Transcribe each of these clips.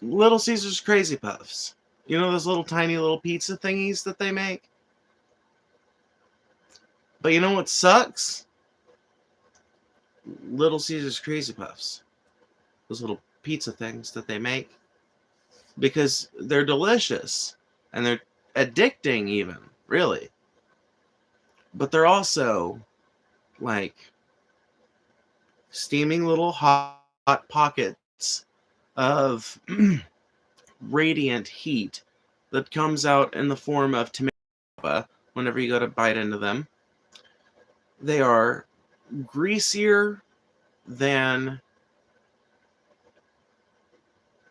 Little Caesar's Crazy Puffs. You know those little tiny little pizza thingies that they make? But you know what sucks? Little Caesar's Crazy Puffs. Those little pizza things that they make. Because they're delicious. And they're addicting even, really. But they're also like steaming little hot pockets of radiant heat that comes out in the form of tomato whenever you go to bite into them. They are greasier than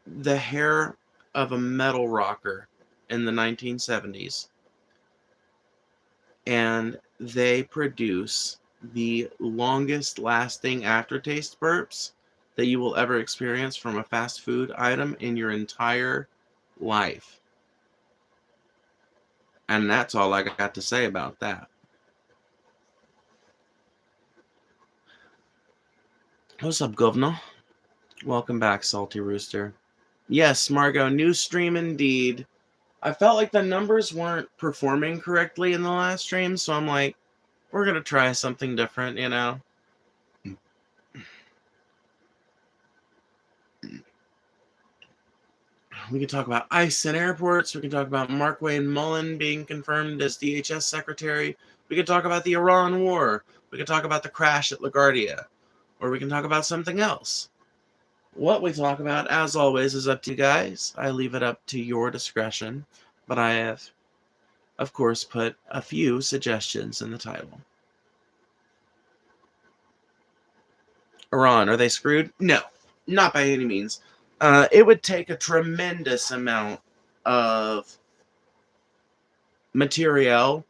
the hair of a metal rocker in the 1970s. And they produce the longest lasting aftertaste burps that you will ever experience from a fast food item in your entire life. And that's all I got to say about that. What's up, governor? Welcome back, Salty Rooster. Yes, Margot, new stream indeed. I felt like the numbers weren't performing correctly in the last stream, so I'm like, we're going to try something different, you know? We can talk about ICE and airports. We can talk about Mark Wayne Mullen being confirmed as DHS secretary. We can talk about the Iran war. We can talk about the crash at LaGuardia. Or we can talk about something else. What we talk about, as always, is up to you guys. I leave it up to your discretion. But I have, of course, put a few suggestions in the title. Iran, are they screwed? No, not by any means. It would take a tremendous amount of materiel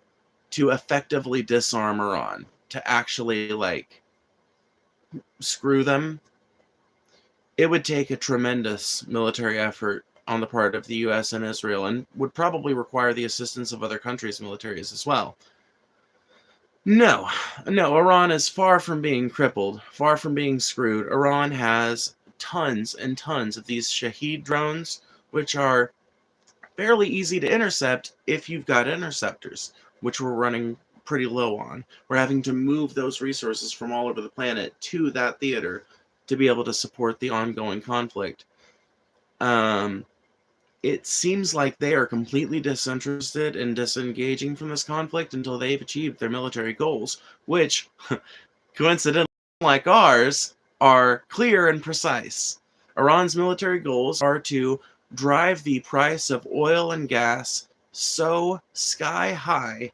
to effectively disarm Iran, to actually, like, screw them. It would take a tremendous military effort on the part of the US and Israel, and would probably require the assistance of other countries' militaries as well. No, Iran is far from being crippled, far from being screwed. Iran has tons and tons of these Shahed drones, which are fairly easy to intercept if you've got interceptors, which we're running pretty low on. We're having to move those resources from all over the planet to that theater to be able to support the ongoing conflict. It seems like they are completely disinterested and disengaging from this conflict until they've achieved their military goals, which, coincidentally, like ours, are clear and precise. Iran's military goals are to drive the price of oil and gas so sky high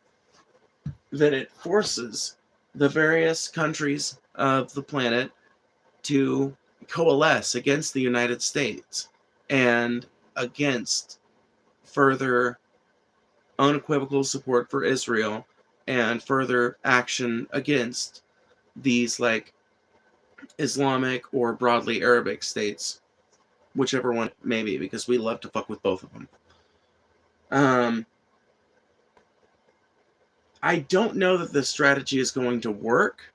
that it forces the various countries of the planet to coalesce against the United States and against further unequivocal support for Israel and further action against these, like, Islamic or broadly Arabic states, whichever one it may be, because we love to fuck with both of them. I don't know that this strategy is going to work.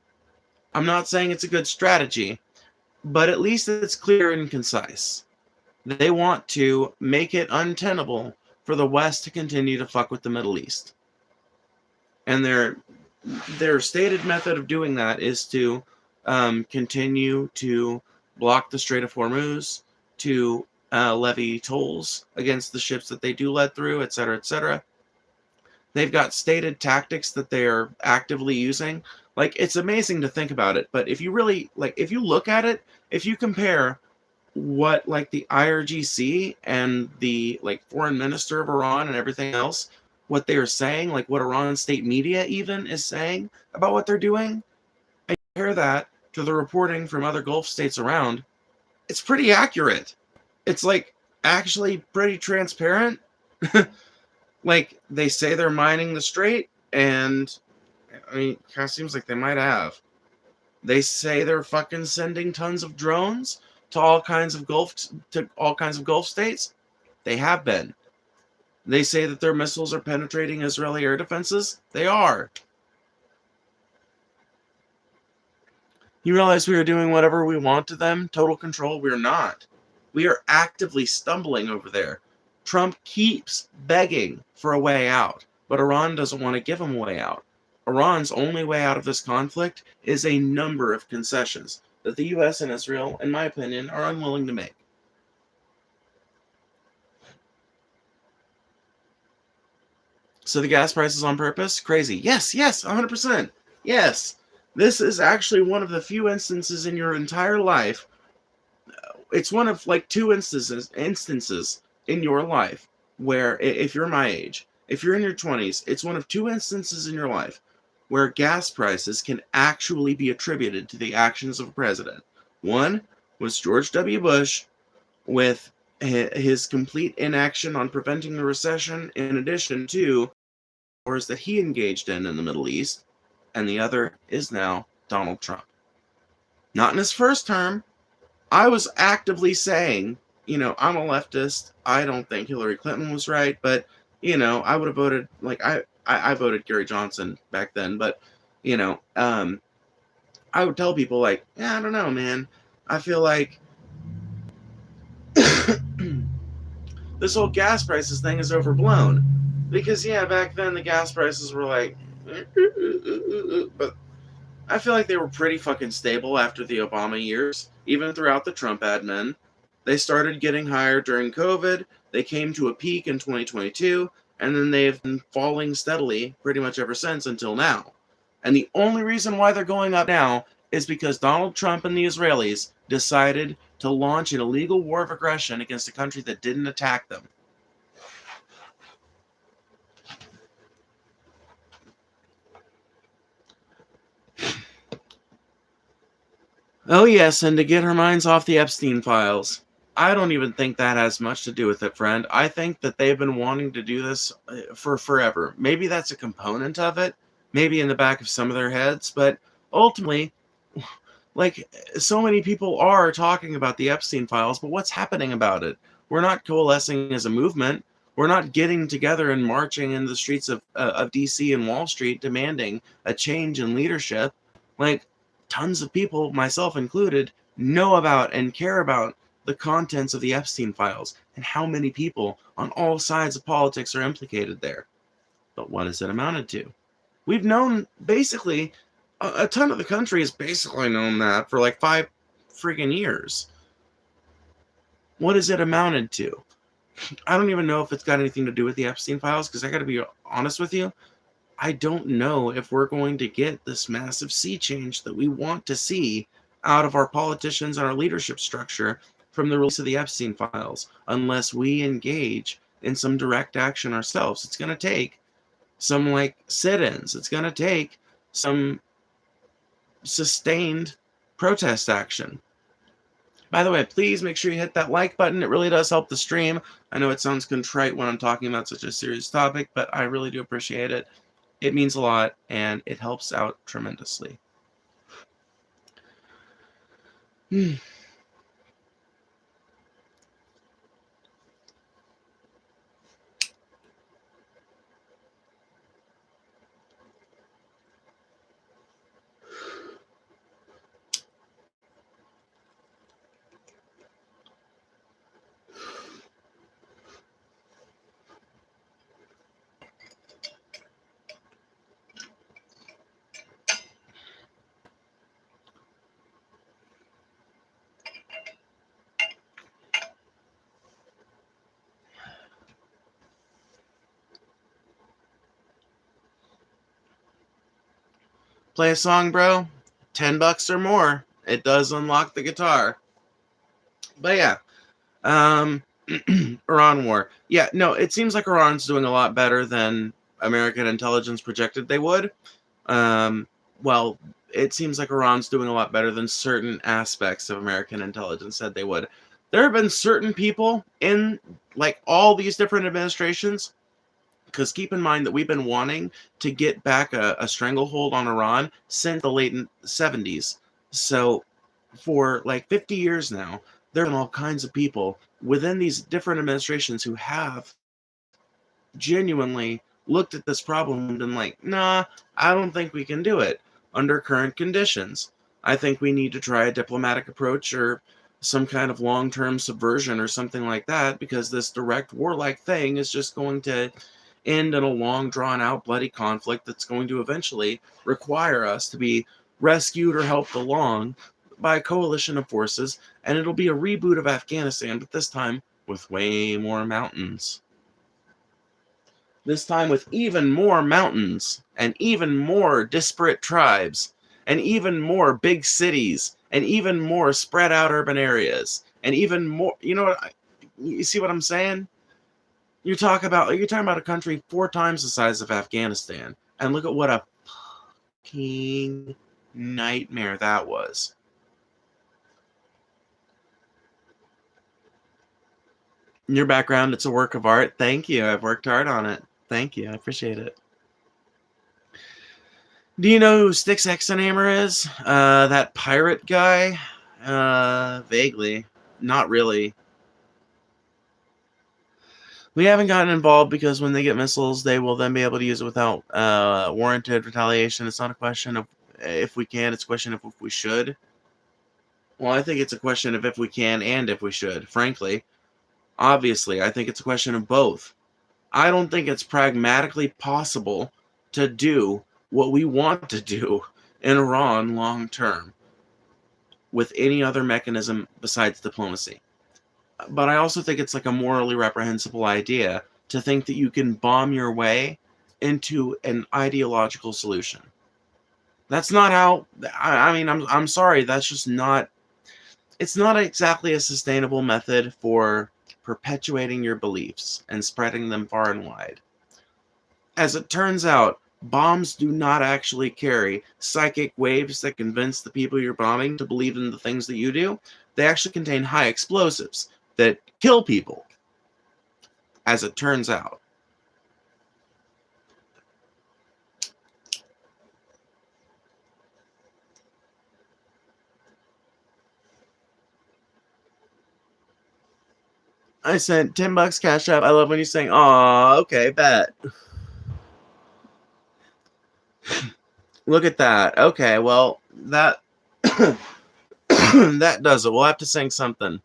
I'm not saying it's a good strategy, but at least it's clear and concise. They want to make it untenable for the West to continue to fuck with the Middle East. And their stated method of doing that is to continue to block the Strait of Hormuz, to levy tolls against the ships that they do let through, etc., etc. They've got stated tactics that they are actively using. Like, it's amazing to think about it, but if you really, like, if you look at it, if you compare what, like, the IRGC and the, like, foreign minister of Iran and everything else, what they are saying, like what Iran state media even is saying about what they're doing, and compare that to the reporting from other Gulf states around, it's pretty accurate. It's, like, actually pretty transparent. Like, they say they're mining the strait, and I mean, it kind of seems like they might have. They say they're fucking sending tons of drones to all kinds of Gulf states. They have been. They say that their missiles are penetrating Israeli air defenses. They are. You realize we are doing whatever we want to them? Total control? We're not. We are actively stumbling over there. Trump keeps begging for a way out, but Iran doesn't want to give him a way out. Iran's only way out of this conflict is a number of concessions that the US and Israel, in my opinion, are unwilling to make. So the gas prices on purpose? Crazy. Yes, 100%. Yes. This is actually one of the few instances in your entire life. It's one of like two instances in your life where, if you're my age, if you're in your 20s, it's one of two instances in your life where gas prices can actually be attributed to the actions of a president. One was George W. Bush with his complete inaction on preventing the recession, in addition to wars that he engaged in the Middle East, and the other is now Donald Trump. Not in his first term. I was actively saying, I'm a leftist. I don't think Hillary Clinton was right, but, I would have voted, like, I voted Gary Johnson back then, but, I would tell people, like, yeah, I don't know, man. I feel like this whole gas prices thing is overblown. Because, yeah, back then the gas prices were like, but I feel like they were pretty fucking stable after the Obama years, even throughout the Trump admin. They started getting higher during COVID. They came to a peak in 2022, and then they've been falling steadily pretty much ever since until now. And the only reason why they're going up now is because Donald Trump and the Israelis decided to launch an illegal war of aggression against a country that didn't attack them. Oh yes, and to get her minds off the Epstein files. I don't even think that has much to do with it, friend. I think that they've been wanting to do this for forever. Maybe that's a component of it, maybe in the back of some of their heads, but ultimately, like, so many people are talking about the Epstein files, but what's happening about it? We're not coalescing as a movement. We're not getting together and marching in the streets of DC and Wall Street demanding a change in leadership. Like, tons of people, myself included, know about and care about the contents of the Epstein files and how many people on all sides of politics are implicated there. But what has it amounted to? We've known, basically, a ton of the country has basically known that for like 5 freaking years. What has it amounted to? I don't even know if it's got anything to do with the Epstein files, because I got to be honest with you. I don't know if we're going to get this massive sea change that we want to see out of our politicians and our leadership structure from the release of the Epstein files, unless we engage in some direct action ourselves. It's going to take some like sit-ins. It's going to take some sustained protest action. By the way, please make sure you hit that like button. It really does help the stream. I know it sounds contrite when I'm talking about such a serious topic, but I really do appreciate it. It means a lot, and it helps out tremendously. Play a song, bro. $10 or more. It does unlock the guitar. But yeah, Iran war. Yeah, no, it seems like Iran's doing a lot better than American intelligence projected they would. Well, it seems like Iran's doing a lot better than certain aspects of American intelligence said they would. There have been certain people in like all these different administrations, because keep in mind that we've been wanting to get back a stranglehold on Iran since the late 70s. So for like 50 years now, there have been all kinds of people within these different administrations who have genuinely looked at this problem and been like, nah, I don't think we can do it under current conditions. I think we need to try a diplomatic approach or some kind of long-term subversion or something like that, because this direct warlike thing is just going to end in a long, drawn-out, bloody conflict that's going to eventually require us to be rescued or helped along by a coalition of forces, and it'll be a reboot of Afghanistan, but this time with way more mountains. This time with even more mountains, and even more disparate tribes, and even more big cities, and even more spread out urban areas, and even more, you know what, you see what I'm saying? You're talking about a country 4 times the size of Afghanistan, and look at what a fucking nightmare that was. Your background, it's a work of art. Thank you. I've worked hard on it. Thank you. I appreciate it. Do you know who Styx Exonamer is? That pirate guy? Vaguely. Not really. We haven't gotten involved because when they get missiles, they will then be able to use it without warranted retaliation. It's not a question of if we can, it's a question of if we should. Well, I think it's a question of if we can and if we should, frankly. Obviously, I think it's a question of both. I don't think it's pragmatically possible to do what we want to do in Iran long term with any other mechanism besides diplomacy. But I also think it's like a morally reprehensible idea to think that you can bomb your way into an ideological solution. That's not how, I mean, I'm sorry, that's just not, it's not exactly a sustainable method for perpetuating your beliefs and spreading them far and wide. As it turns out, bombs do not actually carry psychic waves that convince the people you're bombing to believe in the things that you do. They actually contain high explosives that kill people, as it turns out. I sent $10 Cash App. I love when you sing, "Aw, okay, bet." Look at that. Okay, well, that that does it. We'll have to sing something,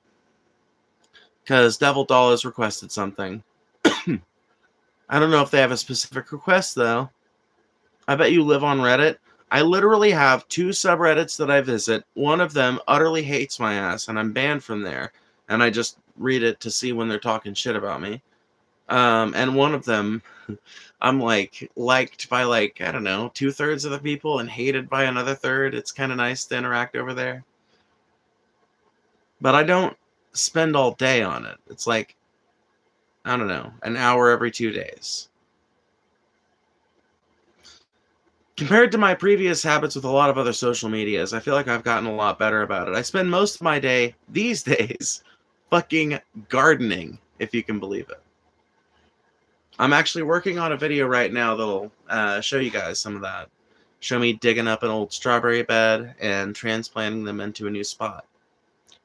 because Devil Doll has requested something. I don't know if they have a specific request, though. I bet you live on Reddit. I literally have 2 subreddits that I visit. One of them utterly hates my ass, and I'm banned from there. And I just read it to see when they're talking shit about me. And one of them, I'm like liked by like, I don't know, 2/3 of the people and hated by another third. It's kind of nice to interact over there. But I don't spend all day on it. It's like, I don't know, an hour every 2 days. Compared to my previous habits with a lot of other social medias, I feel like I've gotten a lot better about it. I spend most of my day, these days, fucking gardening, if you can believe it. I'm actually working on a video right now that'll show you guys some of that. Show me digging up an old strawberry bed and transplanting them into a new spot.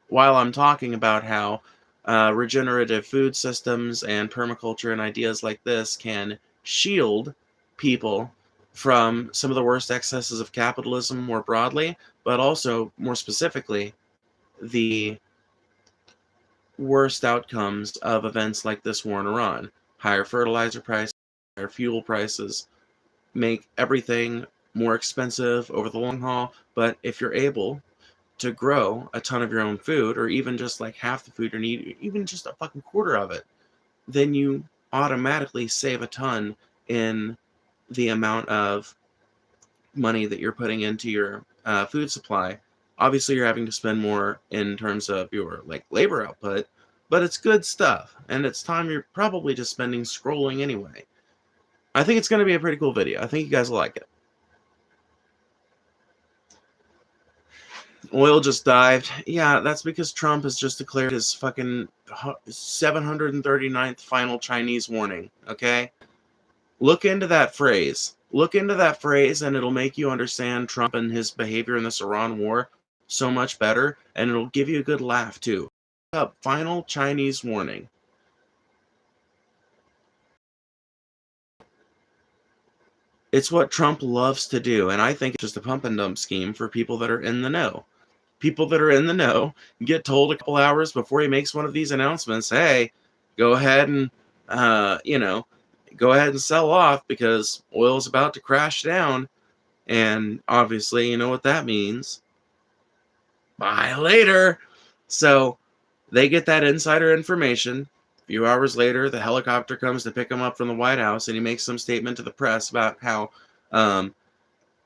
While I'm talking about how regenerative food systems and permaculture and ideas like this can shield people from some of the worst excesses of capitalism more broadly, but also more specifically the worst outcomes of events like this war in Iran. Higher fertilizer prices, higher fuel prices make everything more expensive over the long haul. But if you're able to grow a ton of your own food, or even just like half the food you need, even just a fucking quarter of it, then you automatically save a ton in the amount of money that you're putting into your food supply. Obviously, you're having to spend more in terms of your like labor output, but it's good stuff, and it's time you're probably just spending scrolling anyway. I think it's going to be a pretty cool video. I think you guys will like it. Oil just dived. Yeah, that's because Trump has just declared his fucking 739th final Chinese warning, okay? Look into that phrase. Look into that phrase, and it'll make you understand Trump and his behavior in this Iran war so much better, and it'll give you a good laugh, too. Look up final Chinese warning. It's what Trump loves to do, and I think it's just a pump and dump scheme for people that are in the know. people that are in the know get told a couple hours before he makes one of these announcements, hey, go ahead and, go ahead and sell off because oil's about to crash down. And obviously, you know what that means. Buy later. So they get that insider information. A few hours later, the helicopter comes to pick him up from the White House, and he makes some statement to the press about how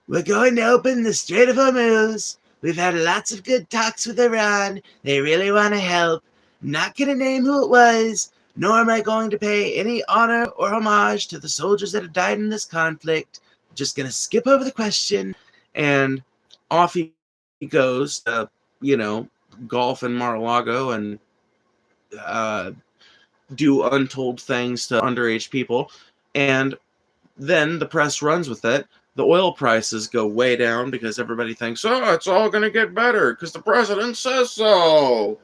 we're going to open the Strait of Hormuz. We've had lots of good talks with Iran. They really want to help. Not going to name who it was, nor am I going to pay any honor or homage to the soldiers that have died in this conflict. Just going to skip over the question. And off he goes to, golf in Mar-a-Lago and do untold things to underage people. And then the press runs with it. The oil prices go way down because everybody thinks, oh, it's all going to get better because the president says so.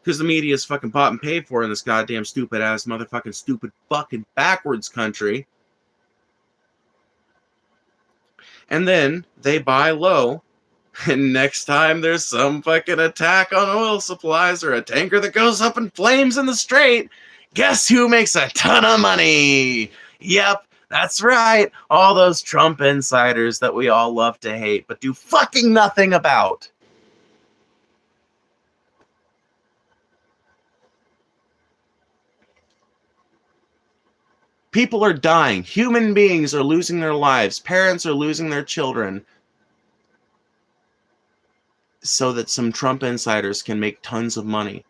Because the media is fucking bought and paid for in this goddamn stupid-ass motherfucking stupid fucking backwards country. And then they buy low, and next time there's some fucking attack on oil supplies or a tanker that goes up in flames in the strait, guess who makes a ton of money? Yep. That's right, all those Trump insiders that we all love to hate, but do fucking nothing about. People are dying. Human beings are losing their lives. Parents are losing their children. So that some Trump insiders can make tons of money.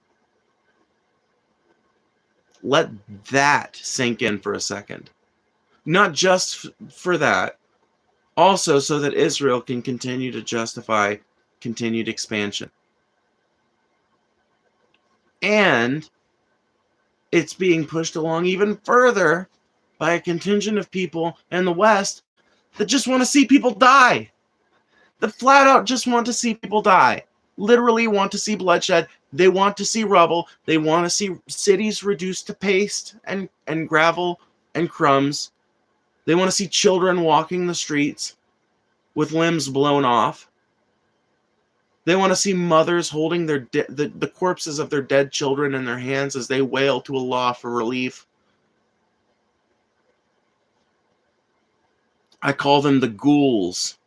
Let that sink in for a second. Not just for that, also so that Israel can continue to justify continued expansion. And it's being pushed along even further by a contingent of people in the West that just want to see people die. That flat out just want to see people die. Literally want to see bloodshed. They want to see rubble. They want to see cities reduced to paste and gravel and crumbs. They want to see children walking the streets with limbs blown off. They want to see mothers holding the corpses of their dead children in their hands as they wail to Allah for relief. I call them the ghouls.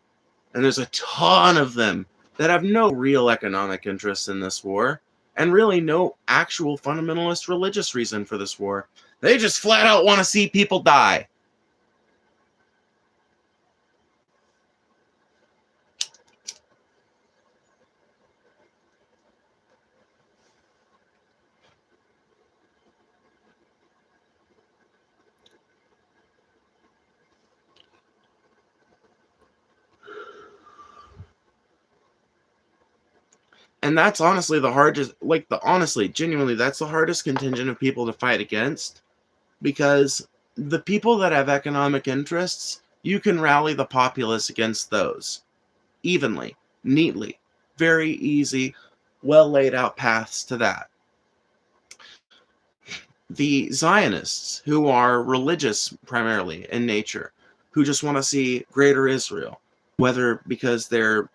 And there's a ton of them that have no real economic interest in this war and really no actual fundamentalist religious reason for this war. They just flat out want to see people die. And that's honestly the hardest, genuinely, that's the hardest contingent of people to fight against. Because the people that have economic interests, you can rally the populace against those. Evenly, neatly, very easy, well laid out paths to that. The Zionists, who are religious primarily in nature, who just want to see greater Israel, whether because they're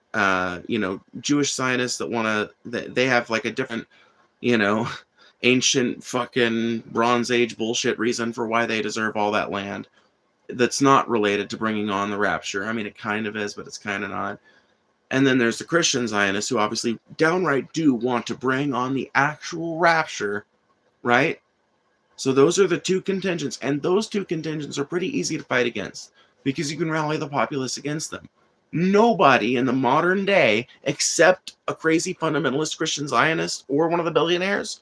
Jewish Zionists that want to, they have like a different, ancient fucking Bronze Age bullshit reason for why they deserve all that land that's not related to bringing on the rapture. I mean, it kind of is, but it's kind of not. And then there's the Christian Zionists who obviously downright do want to bring on the actual rapture, right? So those are the two contingents, and those two contingents are pretty easy to fight against because you can rally the populace against them. Nobody in the modern day, except a crazy fundamentalist Christian Zionist or one of the billionaires,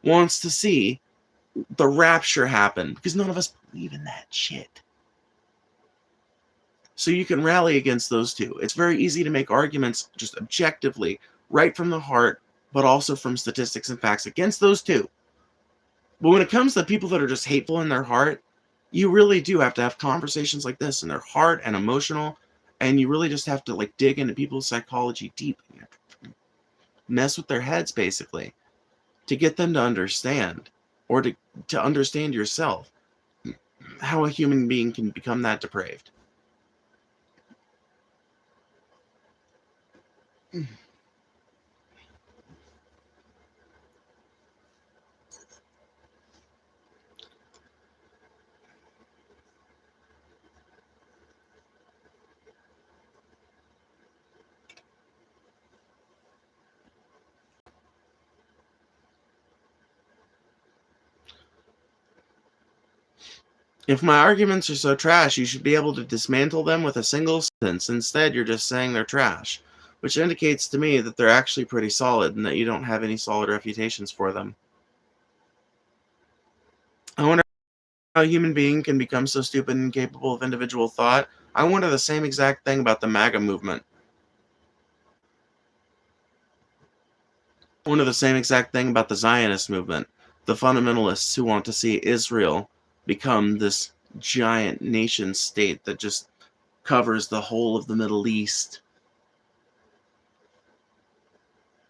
wants to see the rapture happen because none of us believe in that shit. So you can rally against those two. It's very easy to make arguments just objectively, right from the heart, but also from statistics and facts against those two. But when it comes to people that are just hateful in their heart, you really do have to have conversations like this in their heart and emotional, and you really just have to dig into people's psychology deep. You have to mess with their heads, basically, to get them to understand, or to understand yourself, how a human being can become that depraved. If my arguments are so trash, you should be able to dismantle them with a single sentence. Instead, you're just saying they're trash, which indicates to me that they're actually pretty solid and that you don't have any solid refutations for them. I wonder how a human being can become so stupid and incapable of individual thought. I wonder the same exact thing about the MAGA movement. I wonder the same exact thing about the Zionist movement, the fundamentalists who want to see Israel become this giant nation state that just covers the whole of the Middle East.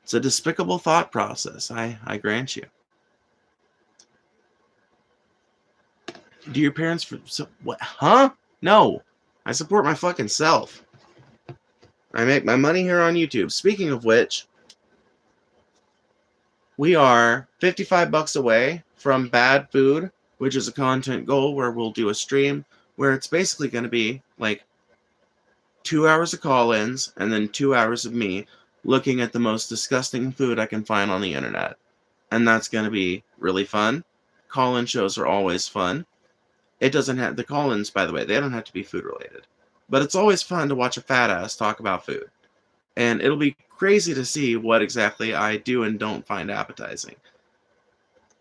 It's a despicable thought process, I grant you. Do your parents what? Huh? No. I support my fucking self. I make my money here on YouTube. Speaking of which, we are 55 bucks away from Bad Food, which is a content goal where we'll do a stream where it's basically going to be like 2 hours of call-ins and then 2 hours of me looking at the most disgusting food I can find on the internet. And that's going to be really fun. Call-in shows are always fun. It doesn't have the call-ins, by the way, they don't have to be food related. But it's always fun to watch a fat ass talk about food. And it'll be crazy to see what exactly I do and don't find appetizing.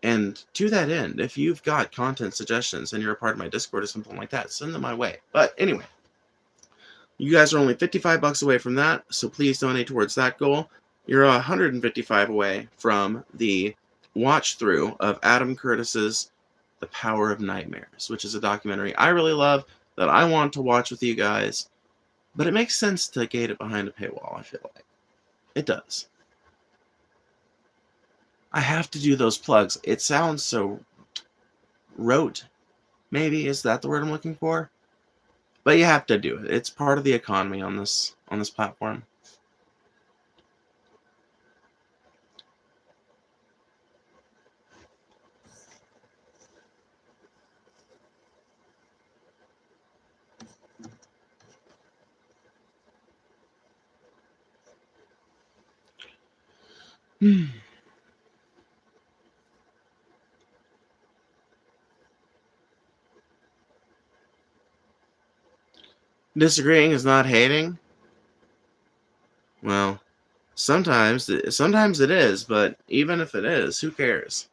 And to that end, if you've got content suggestions and you're a part of my Discord or something like that, send them my way. But anyway, you guys are only 55 bucks away from that, so please donate towards that goal. You're 155 away from the watch through of Adam Curtis's The Power of Nightmares, which is a documentary I really love that I want to watch with you guys. But it makes sense to gate it behind a paywall, I feel like. It does. I have to do those plugs. It sounds so rote. Maybe, is that the word I'm looking for? But you have to do it. It's part of the economy on this platform. Disagreeing is not hating? Well, sometimes it is, but even if it is, who cares?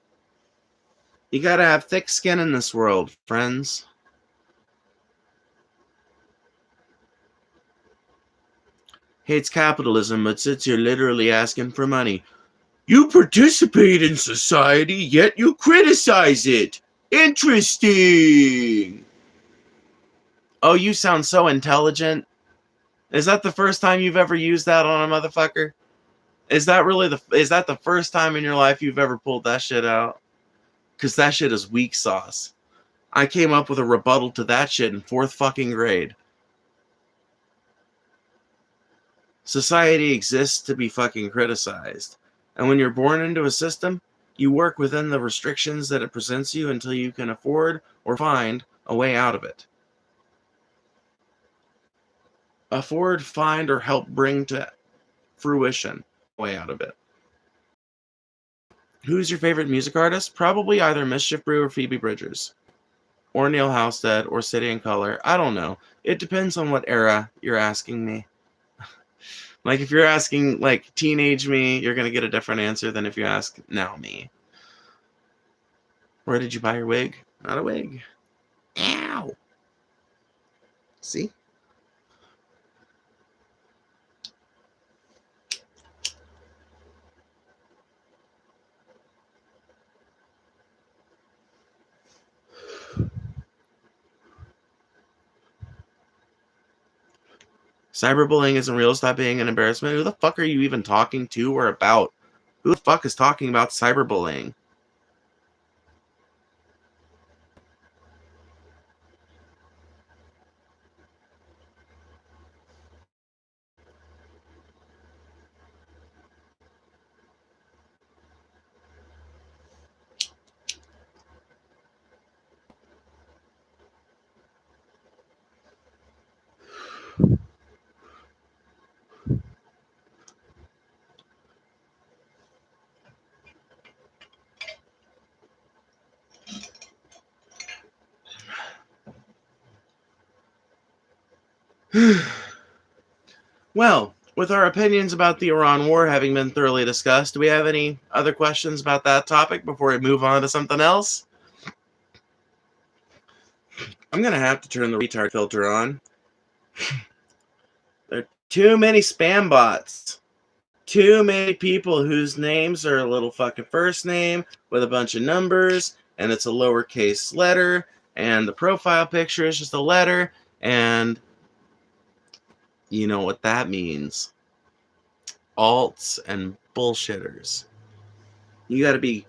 You gotta have thick skin in this world, friends. Hates capitalism, but sits here literally asking for money. You participate in society, yet you criticize it. Interesting. Oh, you sound so intelligent. Is that the first time you've ever used that on a motherfucker? Is that the first time in your life you've ever pulled that shit out? Because that shit is weak sauce. I came up with a rebuttal to that shit in 4th fucking grade. Society exists to be fucking criticized. And when you're born into a system, you work within the restrictions that it presents you until you can afford or find a way out of it. Afford, find, or help bring to fruition a way out of it. Who's your favorite music artist? Probably either Mischief Brew or Phoebe Bridgers. Or Neil Halstead, or City and Color. I don't know. It depends on what era you're asking me. Like, if you're asking, like, teenage me, you're going to get a different answer than if you ask now me. Where did you buy your wig? Not a wig. Ow! See? Cyberbullying isn't real. Stop being an embarrassment. Who the fuck are you even talking to or about? Who the fuck is talking about cyberbullying? Well, with our opinions about the Iran war having been thoroughly discussed, do we have any other questions about that topic before we move on to something else? I'm going to have to turn the retard filter on. There are too many spam bots. Too many people whose names are a little fucking first name with a bunch of numbers, and it's a lowercase letter, and the profile picture is just a letter, and you know what that means. Alts and bullshitters. You gotta be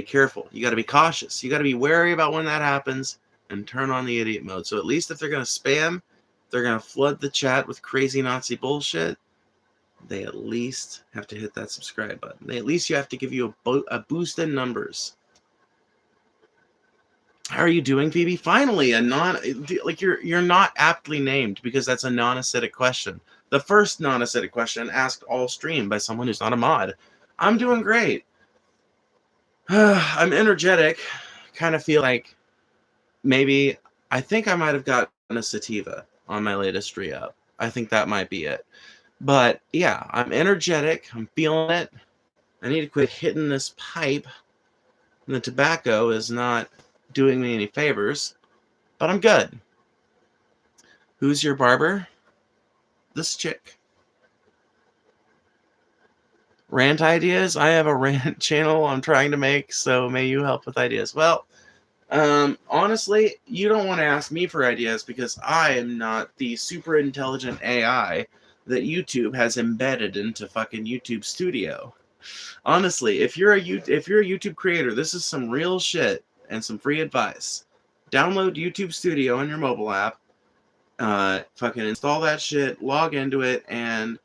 careful. You gotta be cautious. You gotta be wary about when that happens and turn on the idiot mode. So at least if they're gonna spam, they're gonna flood the chat with crazy Nazi bullshit, they at least have to hit that subscribe button. At least you have to give you a boost in numbers. How are you doing, Phoebe? Finally, you're not aptly named because that's a non-acidic question. The first non-acidic question asked all stream by someone who's not a mod. I'm doing great. I'm energetic. Kind of feel like maybe I think I might have gotten a sativa on my latest re-up. I think that might be it. But yeah, I'm energetic. I'm feeling it. I need to quit hitting this pipe. And the tobacco is not doing me any favors, but I'm good. Who's your barber? This chick. Rant ideas? I have a rant channel I'm trying to make, so may you help with ideas. Well, honestly, you don't want to ask me for ideas because I am not the super intelligent AI that YouTube has embedded into fucking YouTube Studio. Honestly, if you're a YouTube creator, this is some real shit and some free advice. Download YouTube Studio on your mobile app, fucking install that shit, log into it, and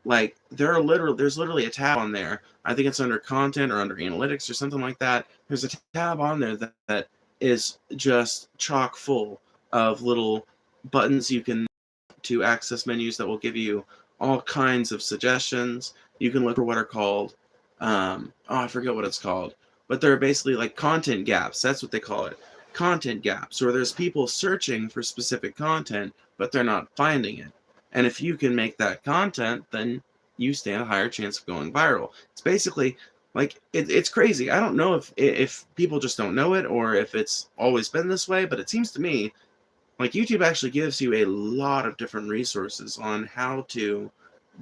like there's literally a tab on there. I think it's under content or under analytics or something like that. There's a tab on there that is just chock full of little buttons you can to access menus that will give you all kinds of suggestions. You can look for what are called I forget what it's called, but they're basically like content gaps. That's what they call it. Content gaps, where there's people searching for specific content, but they're not finding it. And if you can make that content, then you stand a higher chance of going viral. It's basically like it's crazy. I don't know if people just don't know it or if it's always been this way, but it seems to me like YouTube actually gives you a lot of different resources on how to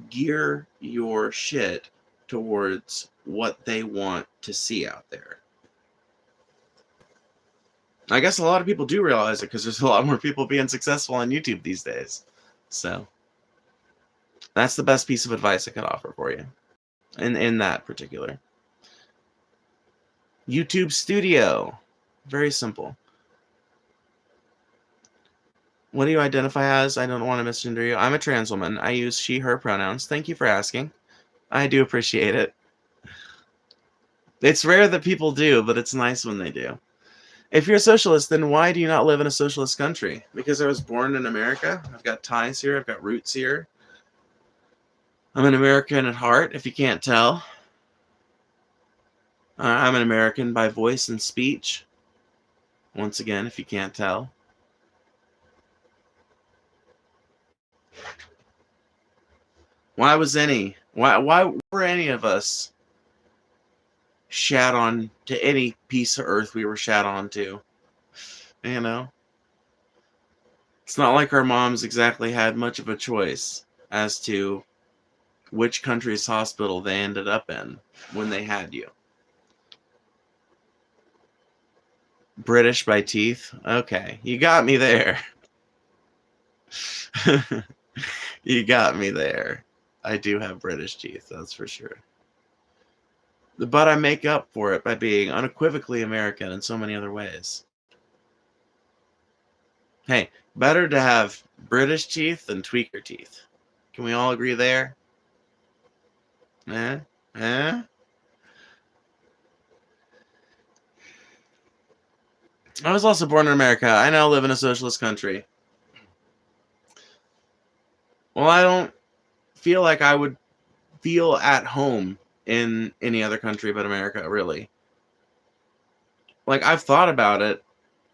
gear your shit towards what they want to see out there. I guess a lot of people do realize it because there's a lot more people being successful on YouTube these days. So that's the best piece of advice I could offer for you in that particular. YouTube Studio. Very simple. What do you identify as? I don't want to misgender you. I'm a trans woman. I use she, her pronouns. Thank you for asking. I do appreciate it. It's rare that people do, but it's nice when they do. If you're a socialist, then why do you not live in a socialist country? Because I was born in America. I've got ties here. I've got roots here. I'm an American at heart, if you can't tell. I'm an American by voice and speech. Once again, if you can't tell. Why were any of us shat on to any piece of earth we were shat on to? You know? It's not like our moms exactly had much of a choice as to which country's hospital they ended up in when they had you. British by teeth? Okay, you got me there. You got me there. I do have British teeth, that's for sure. But I make up for it by being unequivocally American in so many other ways. Hey, better to have British teeth than tweaker teeth. Can we all agree there? Eh? I was also born in America. I now live in a socialist country. Well, I don't feel like I would feel at home in any other country but America, really. Like, I've thought about it,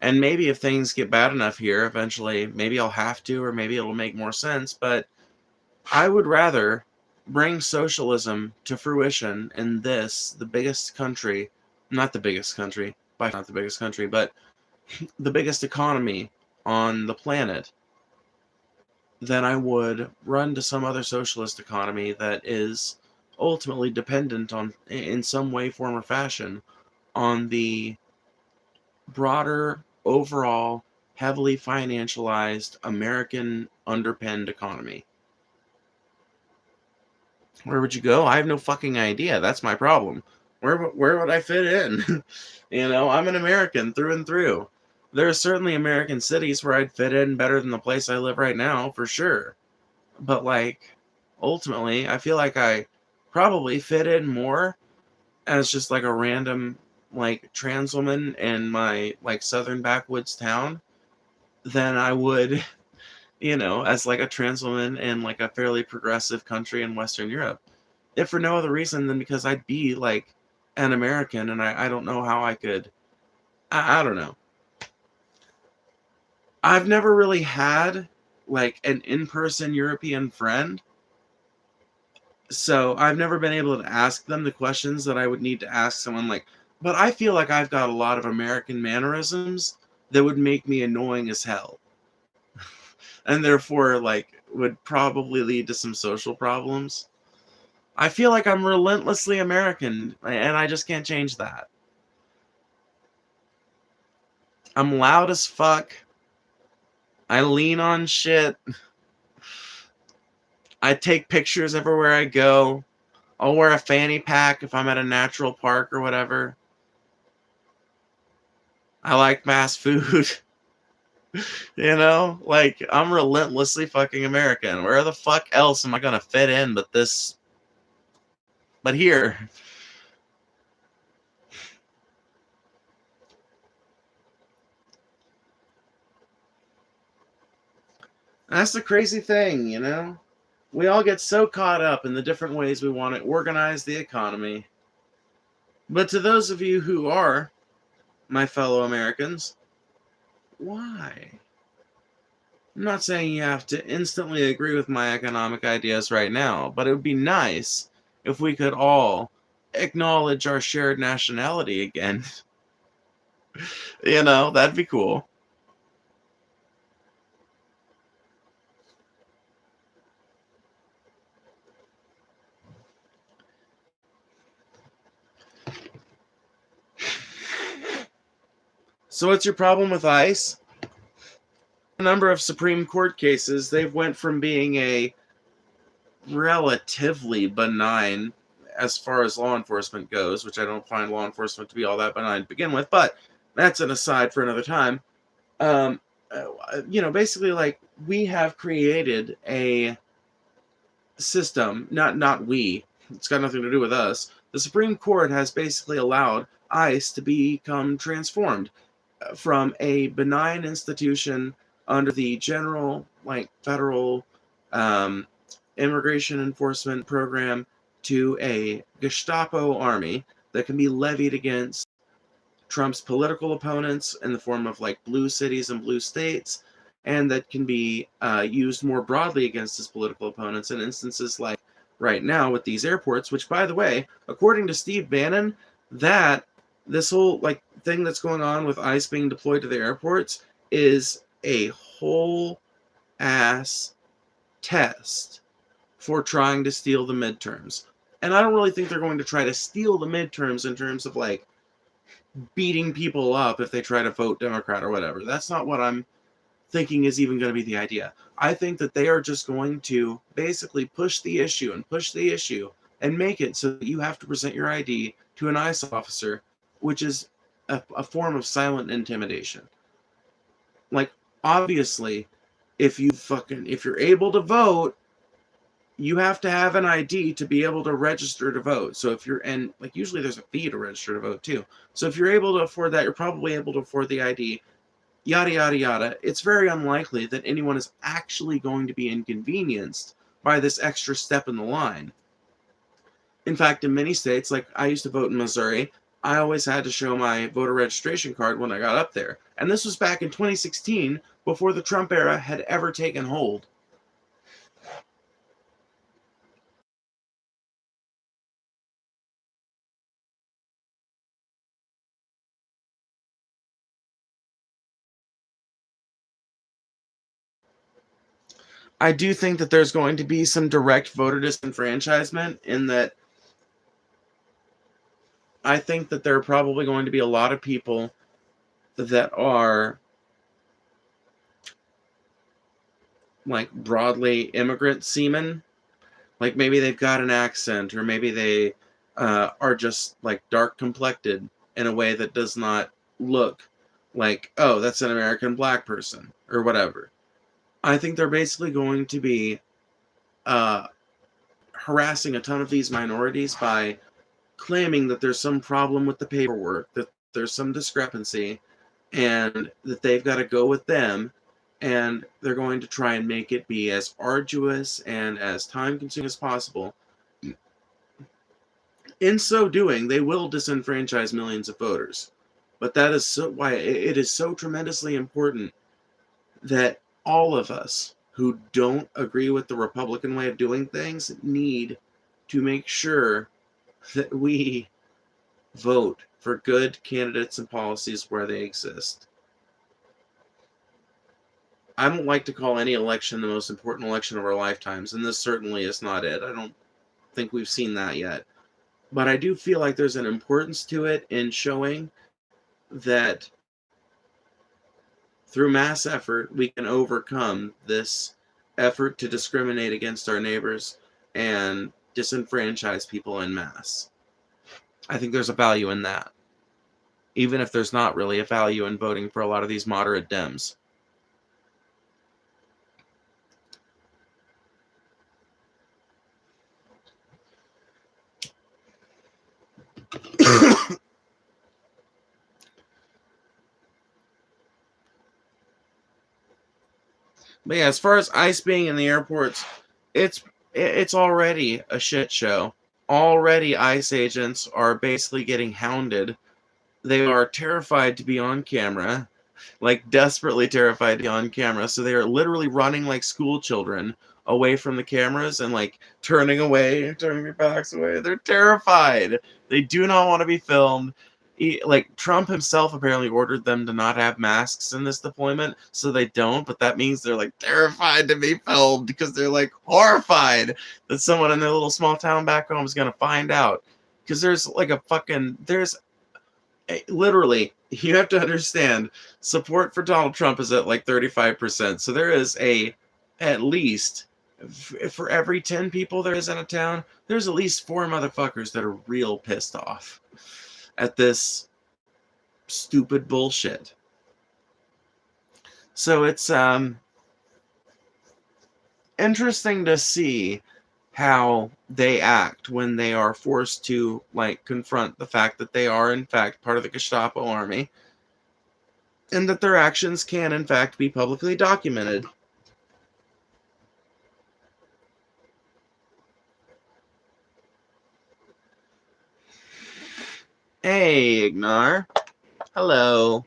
And maybe if things get bad enough here, eventually, maybe I'll have to, or maybe it'll make more sense. But I would rather bring socialism to fruition in the biggest country, not the biggest country, by not the biggest country, but the biggest economy on the planet, than I would run to some other socialist economy that is ultimately dependent on, in some way, form, or fashion, on the broader, overall, heavily financialized, American underpinned economy. Where would you go? I have no fucking idea. That's my problem. Where would I fit in? I'm an American through and through. There are certainly American cities where I'd fit in better than the place I live right now, for sure. But, ultimately, I feel like I probably fit in more as just, a random, trans woman in my, southern backwoods town than I would, as, a trans woman in, a fairly progressive country in Western Europe. If for no other reason than because I'd be, an American, and I don't know how I could... I don't know. I've never really had, an in-person European friend, so I've never been able to ask them the questions that I would need to ask someone, but I feel like I've got a lot of American mannerisms that would make me annoying as hell. And therefore, would probably lead to some social problems. I feel like I'm relentlessly American, and I just can't change that. I'm loud as fuck. I lean on shit. I take pictures everywhere I go. I'll wear a fanny pack if I'm at a natural park or whatever. I like fast food. I'm relentlessly fucking American. Where the fuck else am I gonna fit in but this? But here. That's the crazy thing, We all get so caught up in the different ways we want to organize the economy. But to those of you who are my fellow Americans, why? I'm not saying you have to instantly agree with my economic ideas right now, but it would be nice if we could all acknowledge our shared nationality again. That'd be cool. So what's your problem with ICE? A number of Supreme Court cases, they've went from being a relatively benign as far as law enforcement goes, which I don't find law enforcement to be all that benign to begin with, but that's an aside for another time. Basically, we have created a system, not we, it's got nothing to do with us. The Supreme Court has basically allowed ICE to become transformed from a benign institution under the general, federal immigration enforcement program to a Gestapo army that can be levied against Trump's political opponents in the form of blue cities and blue states, and that can be used more broadly against his political opponents in instances like right now with these airports, which, by the way, according to Steve Bannon, that this whole thing that's going on with ICE being deployed to the airports is a whole ass test for trying to steal the midterms. And I don't really think they're going to try to steal the midterms in terms of beating people up if they try to vote Democrat or whatever. That's not what I'm thinking is even going to be the idea. I think that they are just going to basically push the issue and make it so that you have to present your ID to an ICE officer, which is a form of silent intimidation. Obviously, if you're able to vote, you have to have an ID to be able to register to vote. So if usually there's a fee to register to vote too. So if you're able to afford that, you're probably able to afford the ID, yada, yada, yada. It's very unlikely that anyone is actually going to be inconvenienced by this extra step in the line. In fact, in many states, I used to vote in Missouri, I always had to show my voter registration card when I got up there. And this was back in 2016, before the Trump era had ever taken hold. I do think that there's going to be some direct voter disenfranchisement, in that I think that there are probably going to be a lot of people that are like broadly immigrant seamen. Like maybe they've got an accent, or maybe they are just like dark complected in a way that does not look like, oh, that's an American black person or whatever. I think they're basically going to be uh, harassing a ton of these minorities by claiming that there's some problem with the paperwork, that there's some discrepancy, and that they've got to go with them, and they're going to try and make it be as arduous and as time-consuming as possible. In so doing, they will disenfranchise millions of voters. But that is why it is so tremendously important that all of us who don't agree with the Republican way of doing things need to make sure that we vote for good candidates and policies where they exist. I don't like to call any election the most important election of our lifetimes, and this certainly is not it. I don't think we've seen that yet. But I do feel like there's an importance to it in showing that through mass effort, we can overcome this effort to discriminate against our neighbors and disenfranchise people en masse. I think there's a value in that, even if there's not really a value in voting for a lot of these moderate Dems. But yeah, as far as ICE being in the airports, it's already a shit show. Already, ICE agents are basically getting hounded. They are terrified to be on camera, like desperately terrified to be on camera. So they are literally running like school children away from the cameras and like turning away, turning their backs away. They're terrified. They do not want to be filmed. Like Trump himself apparently ordered them to not have masks in this deployment, so they don't. But that means they're like terrified to be filmed because they're like horrified that someone in their little small town back home is gonna find out. Because there's like there's literally, you have to understand, support for Donald Trump is at like 35%. So there is at least, for every 10 people there is in a town, there's at least 4 motherfuckers that are real pissed off at this stupid bullshit. So it's interesting to see how they act when they are forced to like confront the fact that they are in fact part of the Gestapo army, and that their actions can in fact be publicly documented. Hey, Ignar. Hello.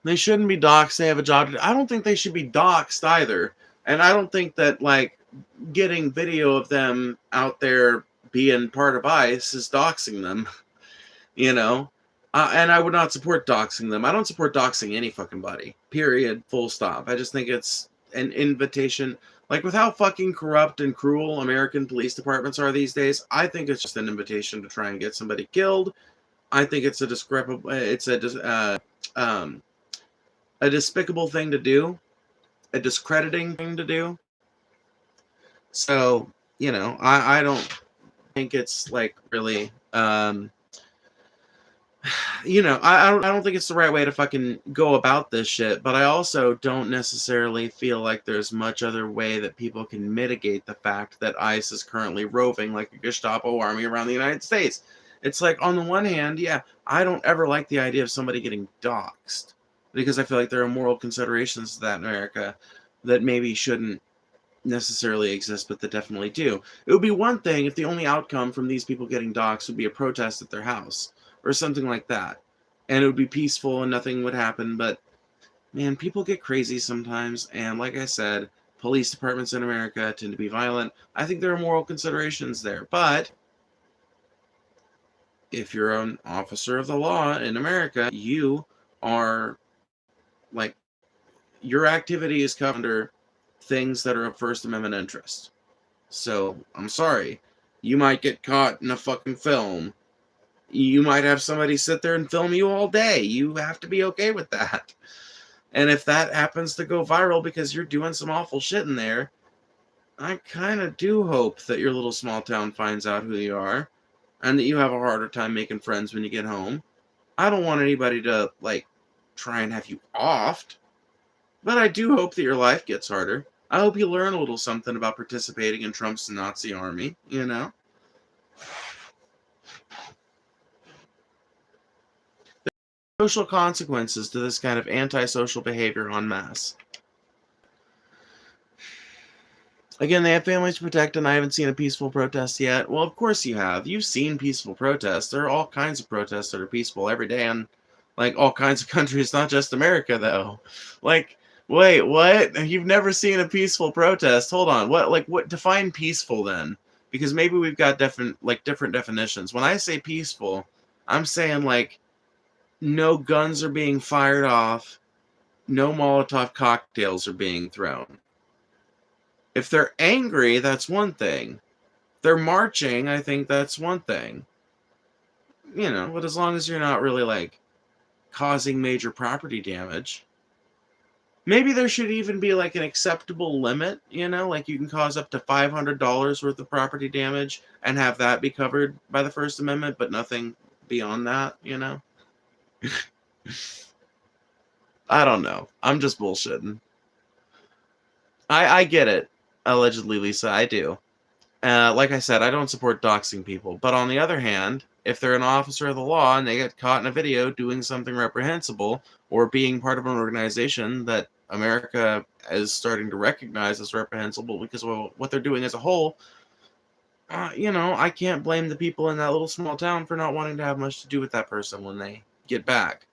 They shouldn't be doxxed. They have a job to do. I don't think they should be doxxed either. And I don't think that like getting video of them out there being part of ICE is doxing them. You know? And I would not support doxing them. I don't support doxing any fucking body. Period. Full stop. I just think it's an invitation. Like, with how fucking corrupt and cruel American police departments are these days, I think it's just an invitation to try and get somebody killed. I think it's a despicable thing to do, a discrediting thing to do. So, I don't think it's like really I don't think it's the right way to fucking go about this shit, but I also don't necessarily feel like there's much other way that people can mitigate the fact that ICE is currently roving like a Gestapo army around the United States. It's like, on the one hand, yeah, I don't ever like the idea of somebody getting doxxed, because I feel like there are moral considerations to that in America that maybe shouldn't necessarily exist, but that definitely do. It would be one thing if the only outcome from these people getting doxxed would be a protest at their house or something like that, and it would be peaceful and nothing would happen. But man, people get crazy sometimes, and like I said, police departments in America tend to be violent. I think there are moral considerations there, but if you're an officer of the law in America, you are, like, your activity is covered under things that are of First Amendment interest. So, I'm sorry. You might get caught in a fucking film. You might have somebody sit there and film you all day. You have to be okay with that. And if that happens to go viral because you're doing some awful shit in there, I kind of do hope that your little small town finds out who you are and that you have a harder time making friends when you get home. I don't want anybody to, like, try and have you offed, but I do hope that your life gets harder. I hope you learn a little something about participating in Trump's Nazi army, you know? Social consequences to this kind of antisocial behavior en masse. Again, they have families to protect, and I haven't seen a peaceful protest yet. Well, of course you have. You've seen peaceful protests. There are all kinds of protests that are peaceful every day in, like, all kinds of countries, not just America, though. Like, wait, what? You've never seen a peaceful protest? Hold on. What define peaceful then? Because maybe we've got different definitions. When I say peaceful, I'm saying, like, no guns are being fired off, no Molotov cocktails are being thrown. If they're angry, that's one thing. If they're marching, I think that's one thing. But as long as you're not really, like, causing major property damage. Maybe there should even be, like, an acceptable limit, like you can cause up to $500 worth of property damage and have that be covered by the First Amendment, but nothing beyond that, I don't know. I'm just bullshitting. I get it, allegedly, Lisa. I do. Like I said, I don't support doxing people. But on the other hand, if they're an officer of the law and they get caught in a video doing something reprehensible or being part of an organization that America is starting to recognize as reprehensible because of what they're doing as a whole, I can't blame the people in that little small town for not wanting to have much to do with that person when they get back,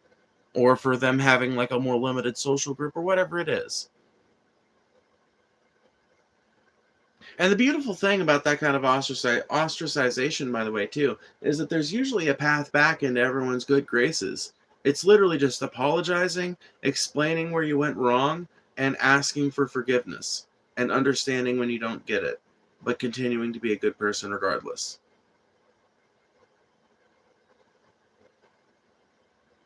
or for them having, like, a more limited social group or whatever it is. And the beautiful thing about that kind of ostracization, by the way, too, is that there's usually a path back into everyone's good graces. It's literally just apologizing, explaining where you went wrong, and asking for forgiveness, and understanding when you don't get it, but continuing to be a good person regardless.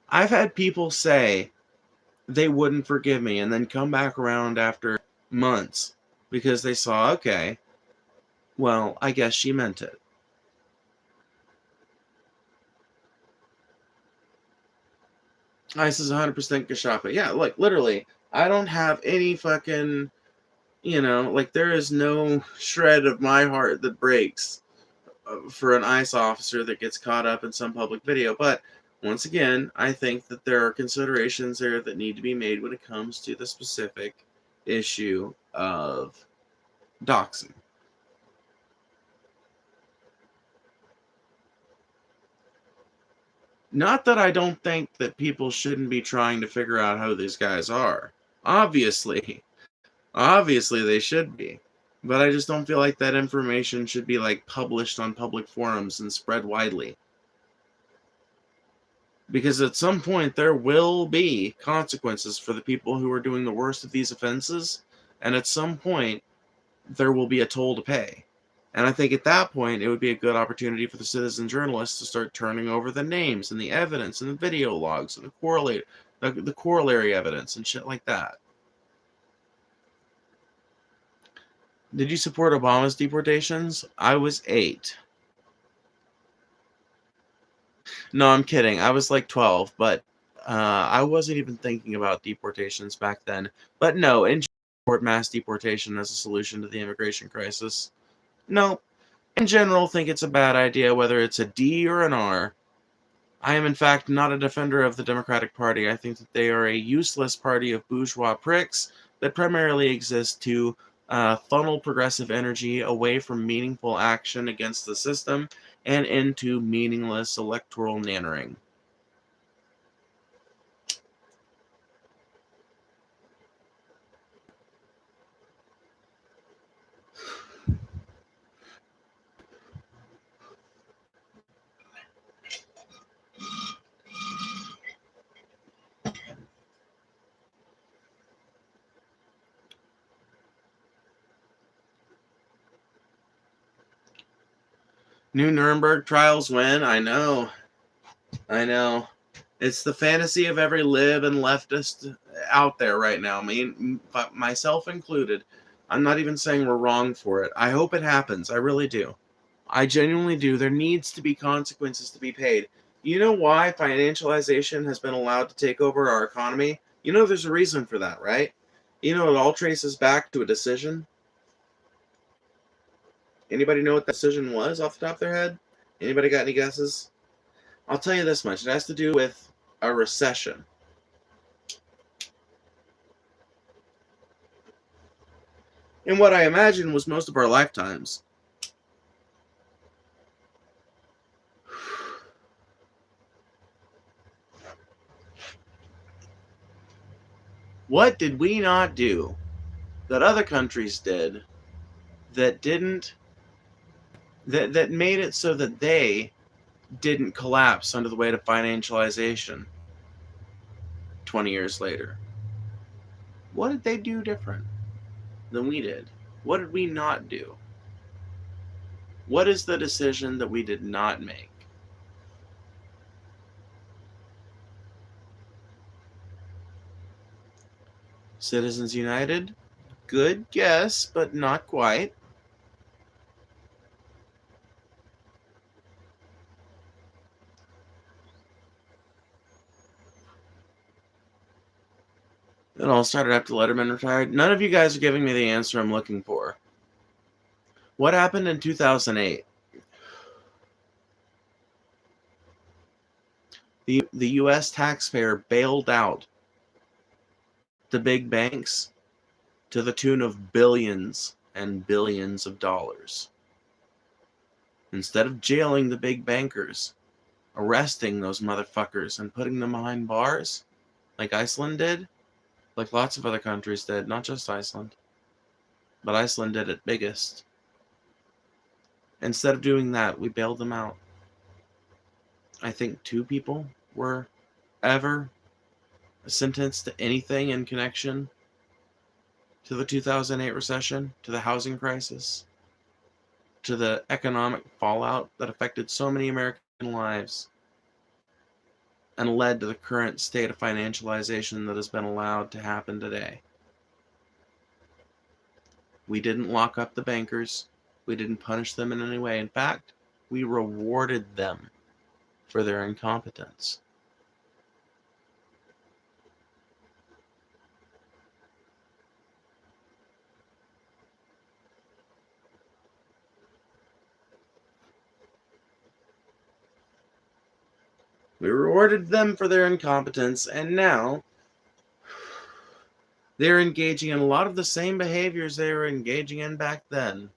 I've had people say they wouldn't forgive me and then come back around after months because they saw, okay, well, I guess she meant it. Ice is 100% Gestapo. Yeah, like, literally, I don't have any fucking, like, there is no shred of my heart that breaks for an ICE officer that gets caught up in some public video. But once again, I think that there are considerations there that need to be made when it comes to the specific issue of doxing. Not that I don't think that people shouldn't be trying to figure out who these guys are. Obviously. Obviously they should be. But I just don't feel like that information should be, like, published on public forums and spread widely. Because at some point there will be consequences for the people who are doing the worst of these offenses, and at some point there will be a toll to pay. And I think at that point it would be a good opportunity for the citizen journalists to start turning over the names and the evidence and the video logs and the corollary evidence and shit like that. Did you support Obama's deportations? I was 8. No, I'm kidding. I was like 12, but I wasn't even thinking about deportations back then. But no, in short, mass deportation as a solution to the immigration crisis. No, in general, think it's a bad idea, whether it's a D or an R. I am, in fact, not a defender of the Democratic Party. I think that they are a useless party of bourgeois pricks that primarily exist to funnel progressive energy away from meaningful action against the system and into meaningless electoral nannering. New Nuremberg trials win. I know. It's the fantasy of every lib and leftist out there right now. Myself included. I'm not even saying we're wrong for it. I hope it happens. I really do. I genuinely do. There needs to be consequences to be paid. You know why financialization has been allowed to take over our economy? You know there's a reason for that, right? You know it all traces back to a decision. Anybody know what that decision was off the top of their head? Anybody got any guesses? I'll tell you this much. It has to do with a recession. In what I imagine was most of our lifetimes. What did we not do that other countries did that made it so that they didn't collapse under the weight of financialization 20 years later? What did they do different than we did? What did we not do? What is the decision that we did not make? Citizens United? Good guess, but not quite. It all started after Letterman retired. None of you guys are giving me the answer I'm looking for. What happened in 2008? The U.S. taxpayer bailed out the big banks to the tune of billions and billions of dollars. Instead of jailing the big bankers, arresting those motherfuckers and putting them behind bars, like Iceland did, like lots of other countries did, not just Iceland, but Iceland did it biggest. Instead of doing that, we bailed them out. I think 2 people were ever sentenced to anything in connection to the 2008 recession, to the housing crisis, to the economic fallout that affected so many American lives and led to the current state of financialization that has been allowed to happen today. We didn't lock up the bankers. We didn't punish them in any way. In fact, we rewarded them for their incompetence. We rewarded them for their incompetence, and now they're engaging in a lot of the same behaviors they were engaging in back then.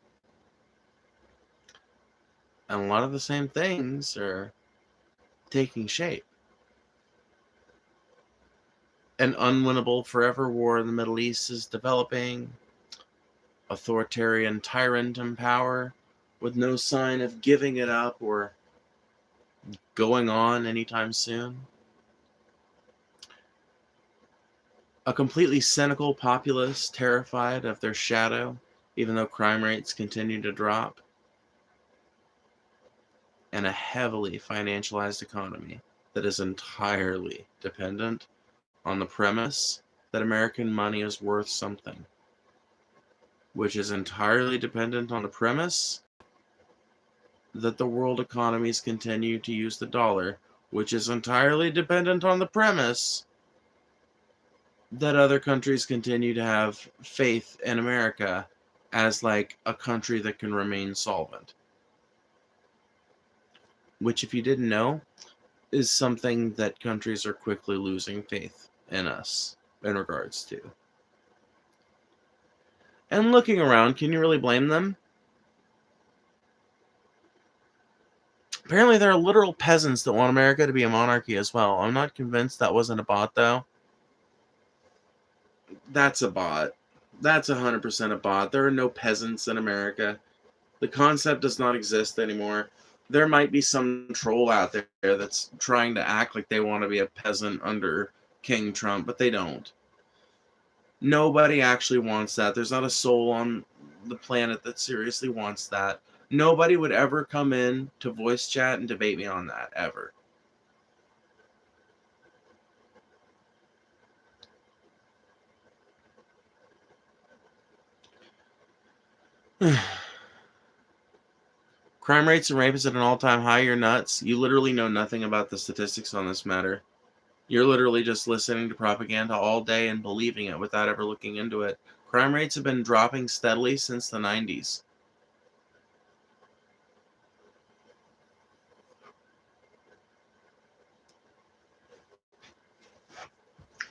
And a lot of the same things are taking shape. An unwinnable forever war in the Middle East is developing. Authoritarian tyrant in power with no sign of giving it up or going on anytime soon. A completely cynical populace terrified of their shadow, even though crime rates continue to drop. And a heavily financialized economy that is entirely dependent on the premise that American money is worth something, which is entirely dependent on the premise that the world economies continue to use the dollar, which is entirely dependent on the premise that other countries continue to have faith in America as like a country that can remain solvent. Which, if you didn't know, is something that countries are quickly losing faith in us in regards to. And looking around, can you really blame them? Apparently there are literal peasants that want America to be a monarchy as well. I'm not convinced that wasn't a bot, though. That's a bot. That's 100% a bot. There are no peasants in America. The concept does not exist anymore. There might be some troll out there that's trying to act like they want to be a peasant under King Trump, but they don't. Nobody actually wants that. There's not a soul on the planet that seriously wants that. Nobody would ever come in to voice chat and debate me on that, ever. Crime rates and rape is at an all-time high. You're nuts. You literally know nothing about the statistics on this matter. You're literally just listening to propaganda all day and believing it without ever looking into it. Crime rates have been dropping steadily since the 90s.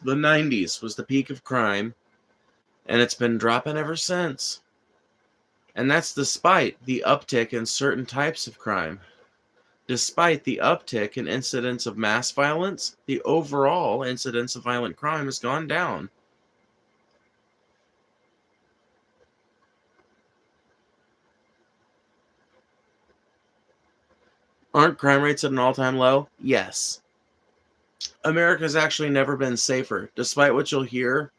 The 90s was the peak of crime, and it's been dropping ever since. And that's despite the uptick in certain types of crime. Despite the uptick in incidents of mass violence, the overall incidence of violent crime has gone down. Aren't crime rates at an all-time low? Yes. America's actually never been safer, despite what you'll hear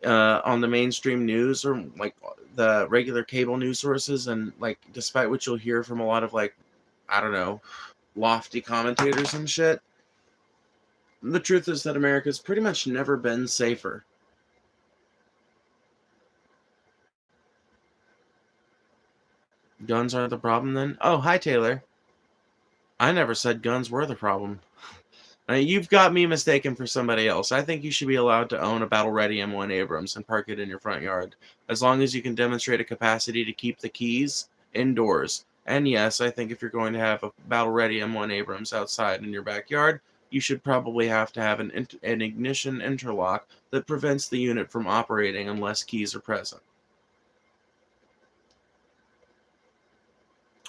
on the mainstream news or like the regular cable news sources, and like despite what you'll hear from a lot of like, I don't know, lofty commentators and shit. The truth is that America's pretty much never been safer. Guns aren't the problem then? Oh, hi Taylor. I never said guns were the problem. You've got me mistaken for somebody else. I think you should be allowed to own a battle-ready M1 Abrams and park it in your front yard, as long as you can demonstrate a capacity to keep the keys indoors. And yes, I think if you're going to have a battle-ready M1 Abrams outside in your backyard, you should probably have to have an ignition interlock that prevents the unit from operating unless keys are present.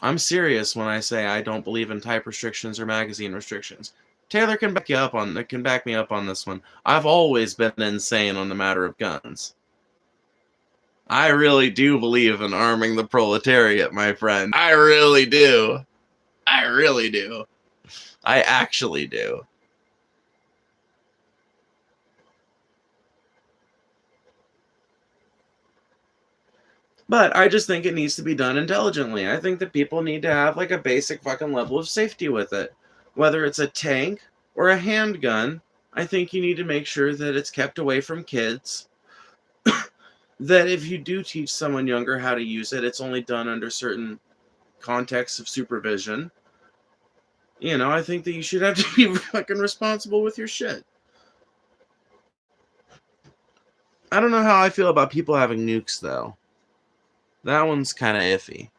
I'm serious when I say I don't believe in type restrictions or magazine restrictions. Taylor can back me up on this one. I've always been insane on the matter of guns. I really do believe in arming the proletariat, my friend. I really do. I really do. I actually do. But I just think it needs to be done intelligently. I think that people need to have like a basic fucking level of safety with it. Whether it's a tank or a handgun, I think you need to make sure that it's kept away from kids. That if you do teach someone younger how to use it, it's only done under certain contexts of supervision. You know, I think that you should have to be fucking responsible with your shit. I don't know how I feel about people having nukes, though. That one's kind of iffy.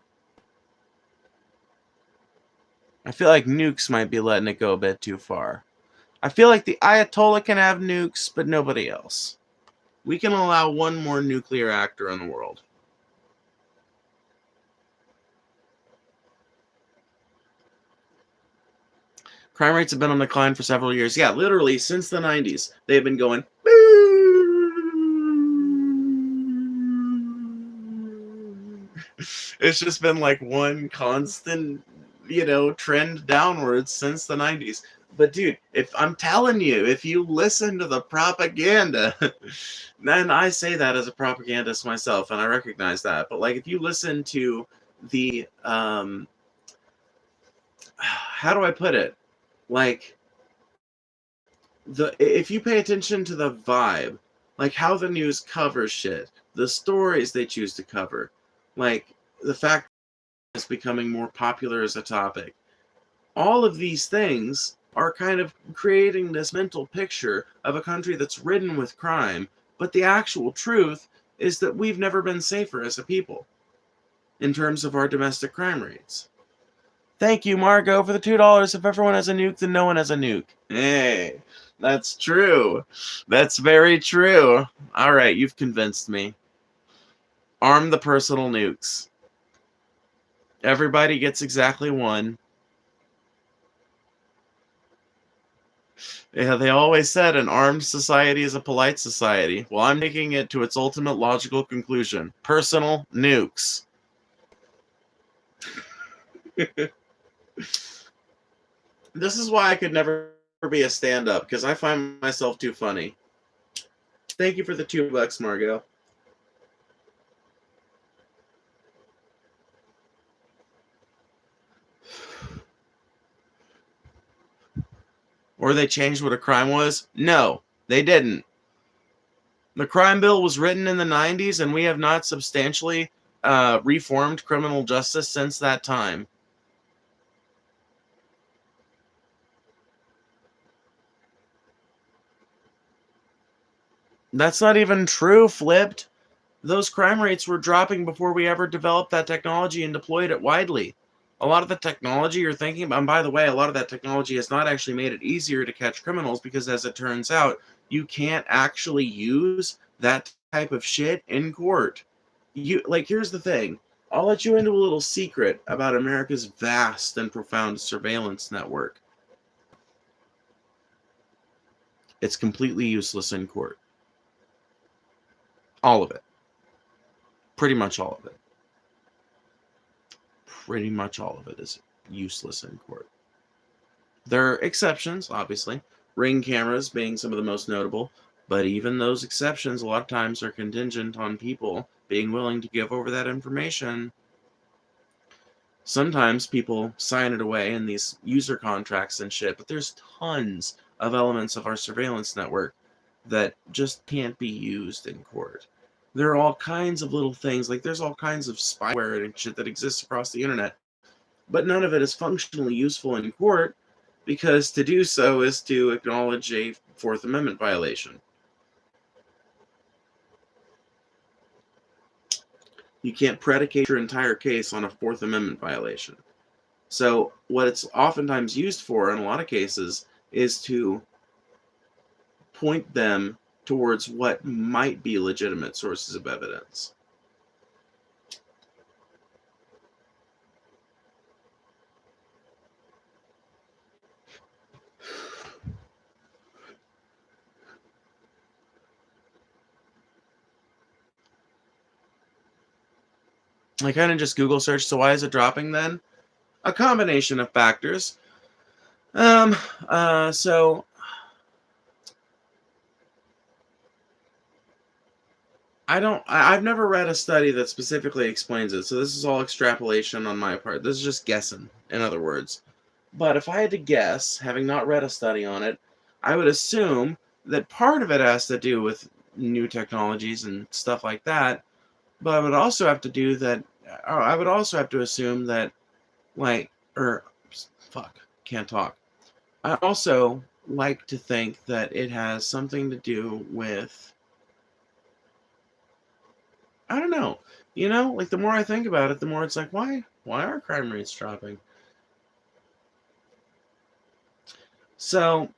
I feel like nukes might be letting it go a bit too far. I feel like the Ayatollah can have nukes, but nobody else. We can allow one more nuclear actor in the world. Crime rates have been on the decline for several years. Yeah, literally since the 90s. They've been going... It's just been like one constant, trend downwards since the 90s. But dude, if I'm telling you, if you listen to the propaganda, then I say that as a propagandist myself, and I recognize that. But like, if you listen to the, how do I put it? Like, if you pay attention to the vibe, like how the news covers shit, the stories they choose to cover, like the fact that it's becoming more popular as a topic, all of these things are kind of creating this mental picture of a country that's ridden with crime, but the actual truth is that we've never been safer as a people in terms of our domestic crime rates. Thank you, Margot, for the $2. If everyone has a nuke, then no one has a nuke. Hey, that's true. That's very true. All right, you've convinced me. Arm the personal nukes. Everybody gets exactly one. Yeah, they always said an armed society is a polite society. Well, I'm taking it to its ultimate logical conclusion. Personal nukes. This is why I could never be a stand-up, because I find myself too funny. Thank you for the $2, Margot. Or they changed what a crime was? No, they didn't. The crime bill was written in the 90s, and we have not substantially reformed criminal justice since that time. That's not even true, Flipped. Those crime rates were dropping before we ever developed that technology and deployed it widely. A lot of the technology you're thinking about, and by the way, a lot of that technology has not actually made it easier to catch criminals, because as it turns out, you can't actually use that type of shit in court. Here's the thing. I'll let you into a little secret about America's vast and profound surveillance network. It's completely useless in court. All of it. Pretty much all of it. Pretty much all of it is useless in court. There are exceptions, obviously, Ring cameras being some of the most notable, but even those exceptions a lot of times are contingent on people being willing to give over that information. Sometimes people sign it away in these user contracts and shit, but there's tons of elements of our surveillance network that just can't be used in court. There are all kinds of little things, like there's all kinds of spyware and shit that exists across the internet, but none of it is functionally useful in court, because to do so is to acknowledge a Fourth Amendment violation. You can't predicate your entire case on a Fourth Amendment violation. So what it's oftentimes used for in a lot of cases is to point them towards what might be legitimate sources of evidence. I kind of just Google searched, so why is it dropping then? A combination of factors. So I've never read a study that specifically explains it, so this is all extrapolation on my part. This is just guessing, in other words. But if I had to guess, having not read a study on it, I would assume that part of it has to do with new technologies and stuff like that. But I would also have to do that. I would also have to assume that, can't talk. I also like to think that it has something to do with, I don't know. Like the more I think about it, the more it's like, why are crime rates dropping? So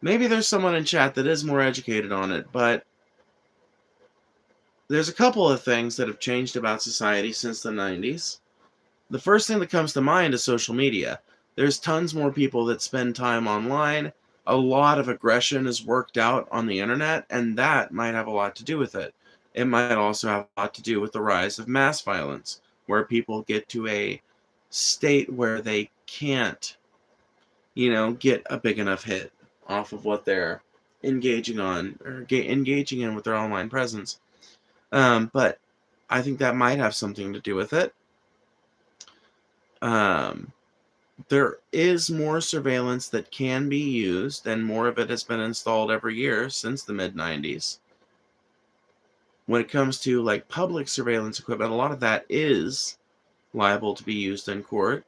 maybe there's someone in chat that is more educated on it, but there's a couple of things that have changed about society since the 90s. The first thing that comes to mind is social media. There's tons more people that spend time online. A lot of aggression is worked out on the internet, and that might have a lot to do with it. It might also have a lot to do with the rise of mass violence, where people get to a state where they can't, get a big enough hit off of what they're engaging on or engaging in with their online presence. But I think that might have something to do with it. There is more surveillance that can be used, and more of it has been installed every year since the mid-90s. When it comes to public surveillance equipment, a lot of that is liable to be used in court.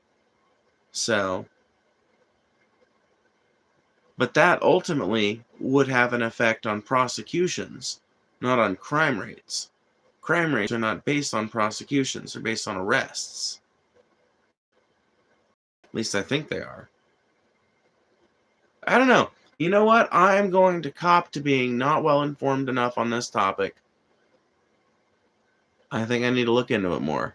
So But that ultimately would have an effect on prosecutions, not on crime rates. Crime rates are not based on prosecutions, they're based on arrests. At least I think they are. I don't know. You know what? I'm going to cop to being not well informed enough on this topic. I think I need to look into it more.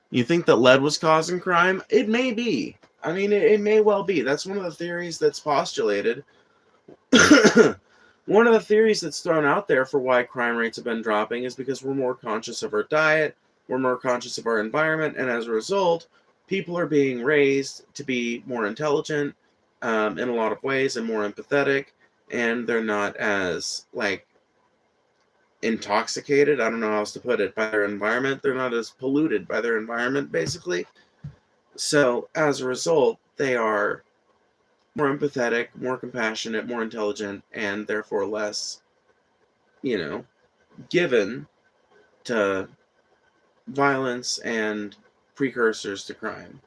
You think that lead was causing crime? It may be. I mean, it may well be. That's one of the theories that's postulated. One of the theories that's thrown out there for why crime rates have been dropping is because we're more conscious of our diet, we're more conscious of our environment, and as a result, people are being raised to be more intelligent in a lot of ways and more empathetic, and they're not as, like, intoxicated, I don't know how else to put it, by their environment. They're not as polluted by their environment, basically. So, as a result, they are more empathetic, more compassionate, more intelligent, and therefore less, given to violence and precursors to crime.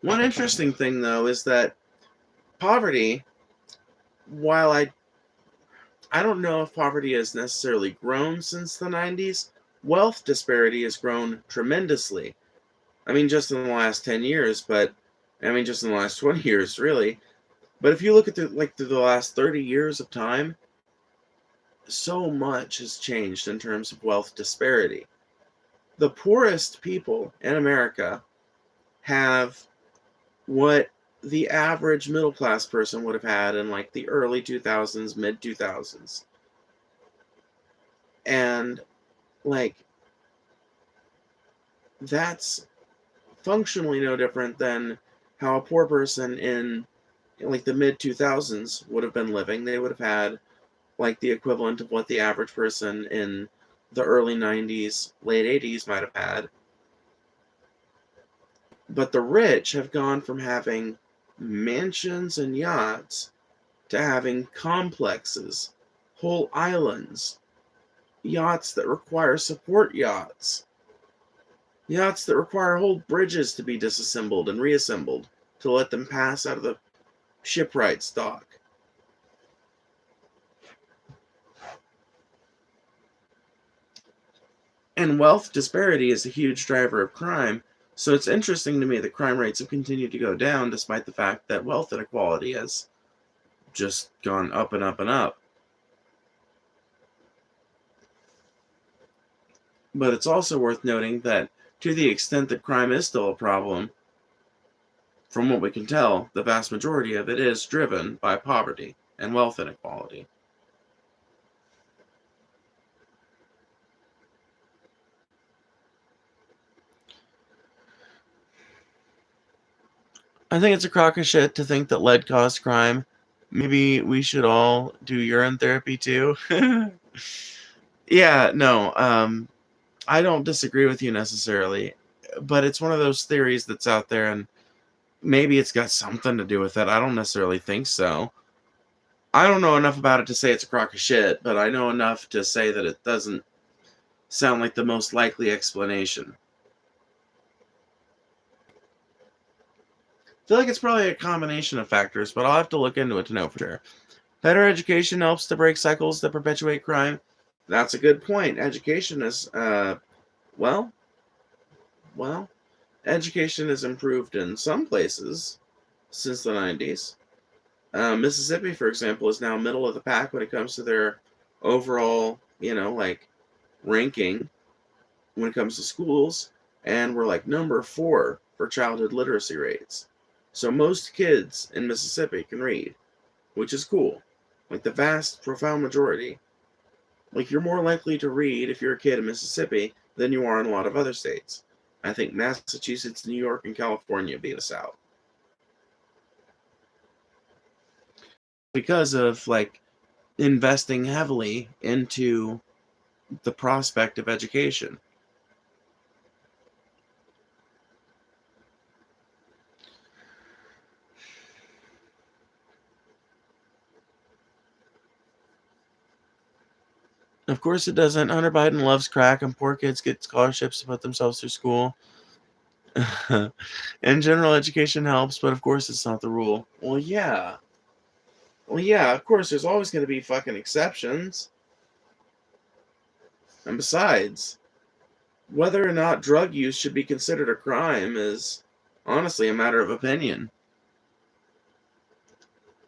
One interesting thing, though, is that poverty, while I don't know if poverty has necessarily grown since the 90s, wealth disparity has grown tremendously. I mean, just in the last 10 years, but I mean, just in the last 20 years, really. But if you look at through the last 30 years of time, so much has changed in terms of wealth disparity. The poorest people in America have what the average middle class person would have had in like the early 2000s, mid 2000s. And like that's functionally no different than how a poor person in like the mid 2000s would have been living. They would have had like the equivalent of what the average person in the early 90s, late 80s might have had. But the rich have gone from having mansions and yachts to having complexes, whole islands, yachts that require support yachts, yachts that require whole bridges to be disassembled and reassembled to let them pass out of the shipwright's dock. And wealth disparity is a huge driver of crime, so it's interesting to me that crime rates have continued to go down despite the fact that wealth inequality has just gone up and up and up. But it's also worth noting that to the extent that crime is still a problem, from what we can tell, the vast majority of it is driven by poverty and wealth inequality. I think it's a crock of shit to think that lead caused crime. Maybe we should all do urine therapy too. Yeah, no, I don't disagree with you necessarily, but it's one of those theories that's out there, and maybe it's got something to do with it. I don't necessarily think so. I don't know enough about it to say it's a crock of shit, but I know enough to say that it doesn't sound like the most likely explanation. I feel like it's probably a combination of factors, but I'll have to look into it to know for sure. Better education helps to break cycles that perpetuate crime. That's a good point. Education is, well, education has improved in some places since the 90s. Mississippi, for example, is now middle of the pack when it comes to their overall, ranking when it comes to schools, and we're like number 4 for childhood literacy rates. So most kids in Mississippi can read, which is cool. Like the vast, profound majority. Like you're more likely to read if you're a kid in Mississippi than you are in a lot of other states. I think Massachusetts, New York, and California beat us out. Because of investing heavily into the prospect of education. Of course it doesn't. Hunter Biden loves crack, and poor kids get scholarships to put themselves through school. And general education helps, but of course it's not the rule. Well, yeah. Well, yeah, of course there's always going to be fucking exceptions. And besides, whether or not drug use should be considered a crime is honestly a matter of opinion.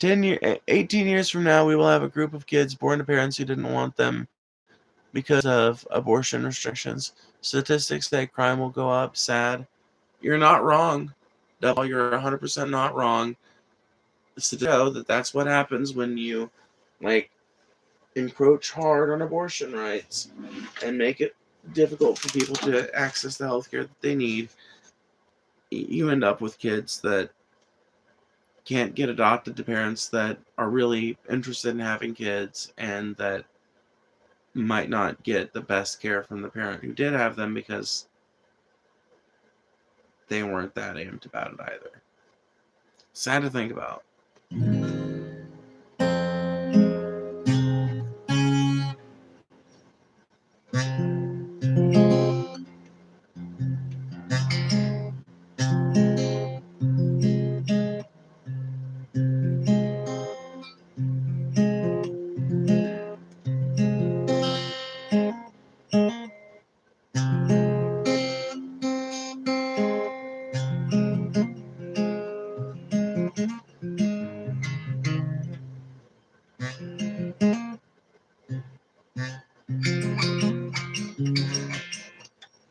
18 years from now, we will have a group of kids born to parents who didn't want them because of abortion restrictions. Statistics say crime will go up. Sad. You're not wrong. Devil, you're 100% not wrong. It's to know that that's what happens when you, encroach hard on abortion rights and make it difficult for people to access the healthcare that they need. You end up with kids that can't get adopted to parents that are really interested in having kids and that might not get the best care from the parent who did have them because they weren't that amped about it either. Sad to think about.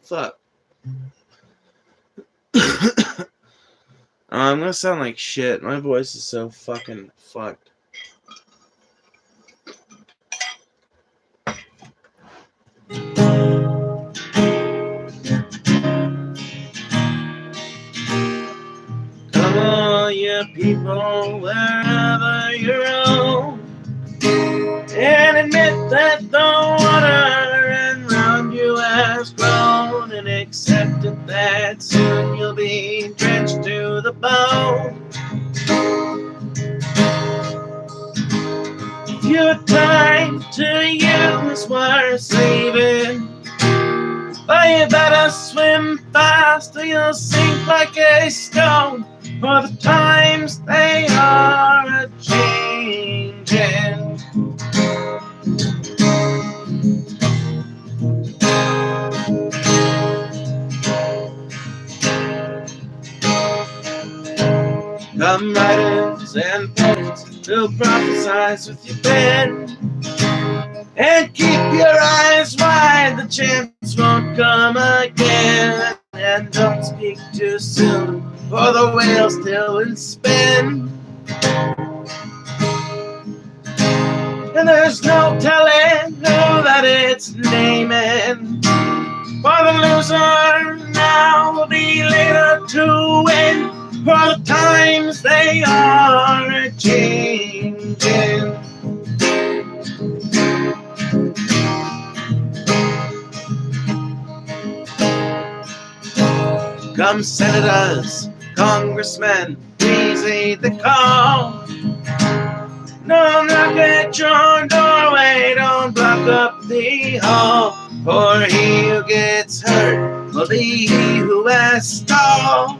Fuck. I'm gonna sound like shit. My voice is so fucking fucked. Come on, you people, wherever you're on, and admit that the water around you has grown, and accept it that soon you'll be drenched to the bone. Your time to use worth saving, but you better swim fast or you'll sink like a stone, for the times they are a-changing. Come writers and poets who prophesize with your pen, and keep your eyes wide, the chance won't come again. And don't speak too soon, for the whale's still in spin. And there's no telling who that it's naming, for the loser now will be later to win, for the times they are a-changing. Come senators, congressmen, please heed the call. No knock at your doorway, don't block up the hall, for he who gets hurt will be he who has stalled.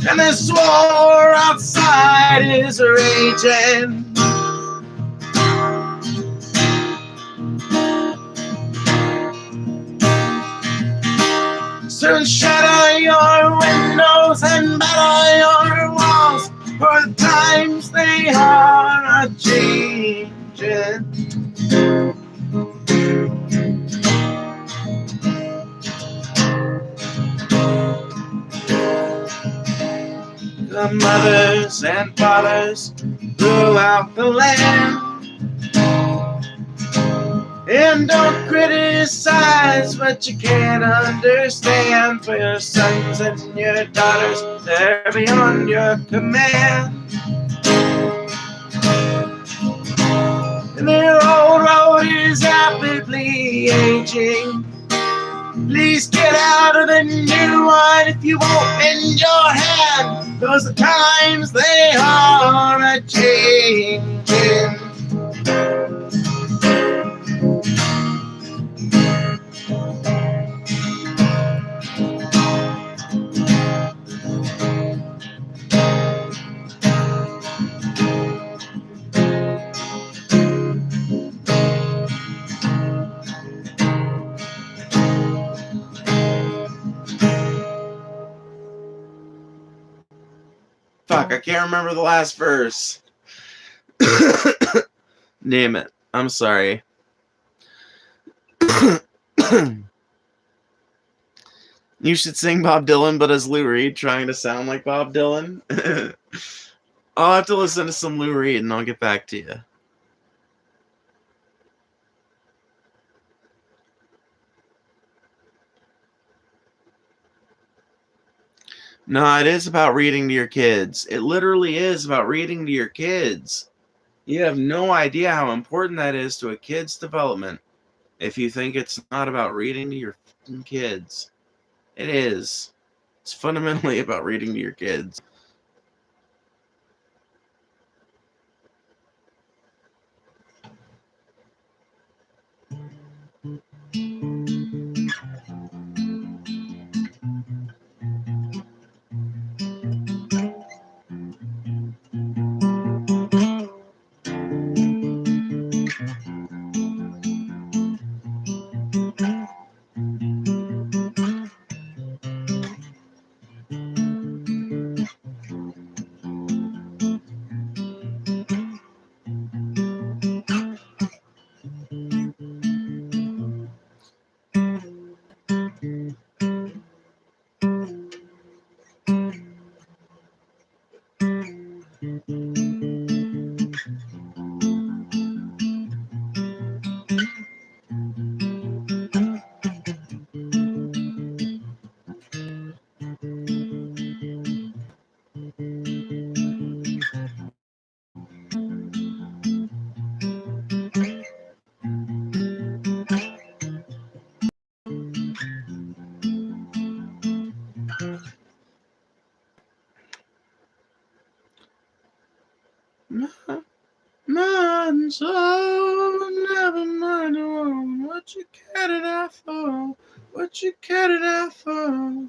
And this war outside is raging, soon shatter your windows and batter your walls, for the times they are a-changing. The mothers and fathers throughout the land, and don't criticize what you can't understand, for your sons and your daughters, they're beyond your command. And the old road is rapidly aging. Please get out of the new one if you won't bend your hand, 'cause the times they are a-changing. Fuck, I can't remember the last verse. Damn it. I'm sorry. You should sing Bob Dylan, but as Lou Reed, trying to sound like Bob Dylan. I'll have to listen to some Lou Reed and I'll get back to you. No, it is about reading to your kids. It literally is about reading to your kids. You have no idea how important that is to a kid's development if you think it's not about reading to your kids. It is. It's fundamentally about reading to your kids. So never mind what you cat it out for. What you cat it out for.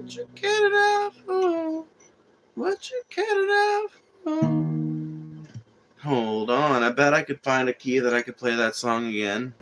What you cat it out for? What you cat it out for? Hold on, I bet I could find a key that I could play that song again.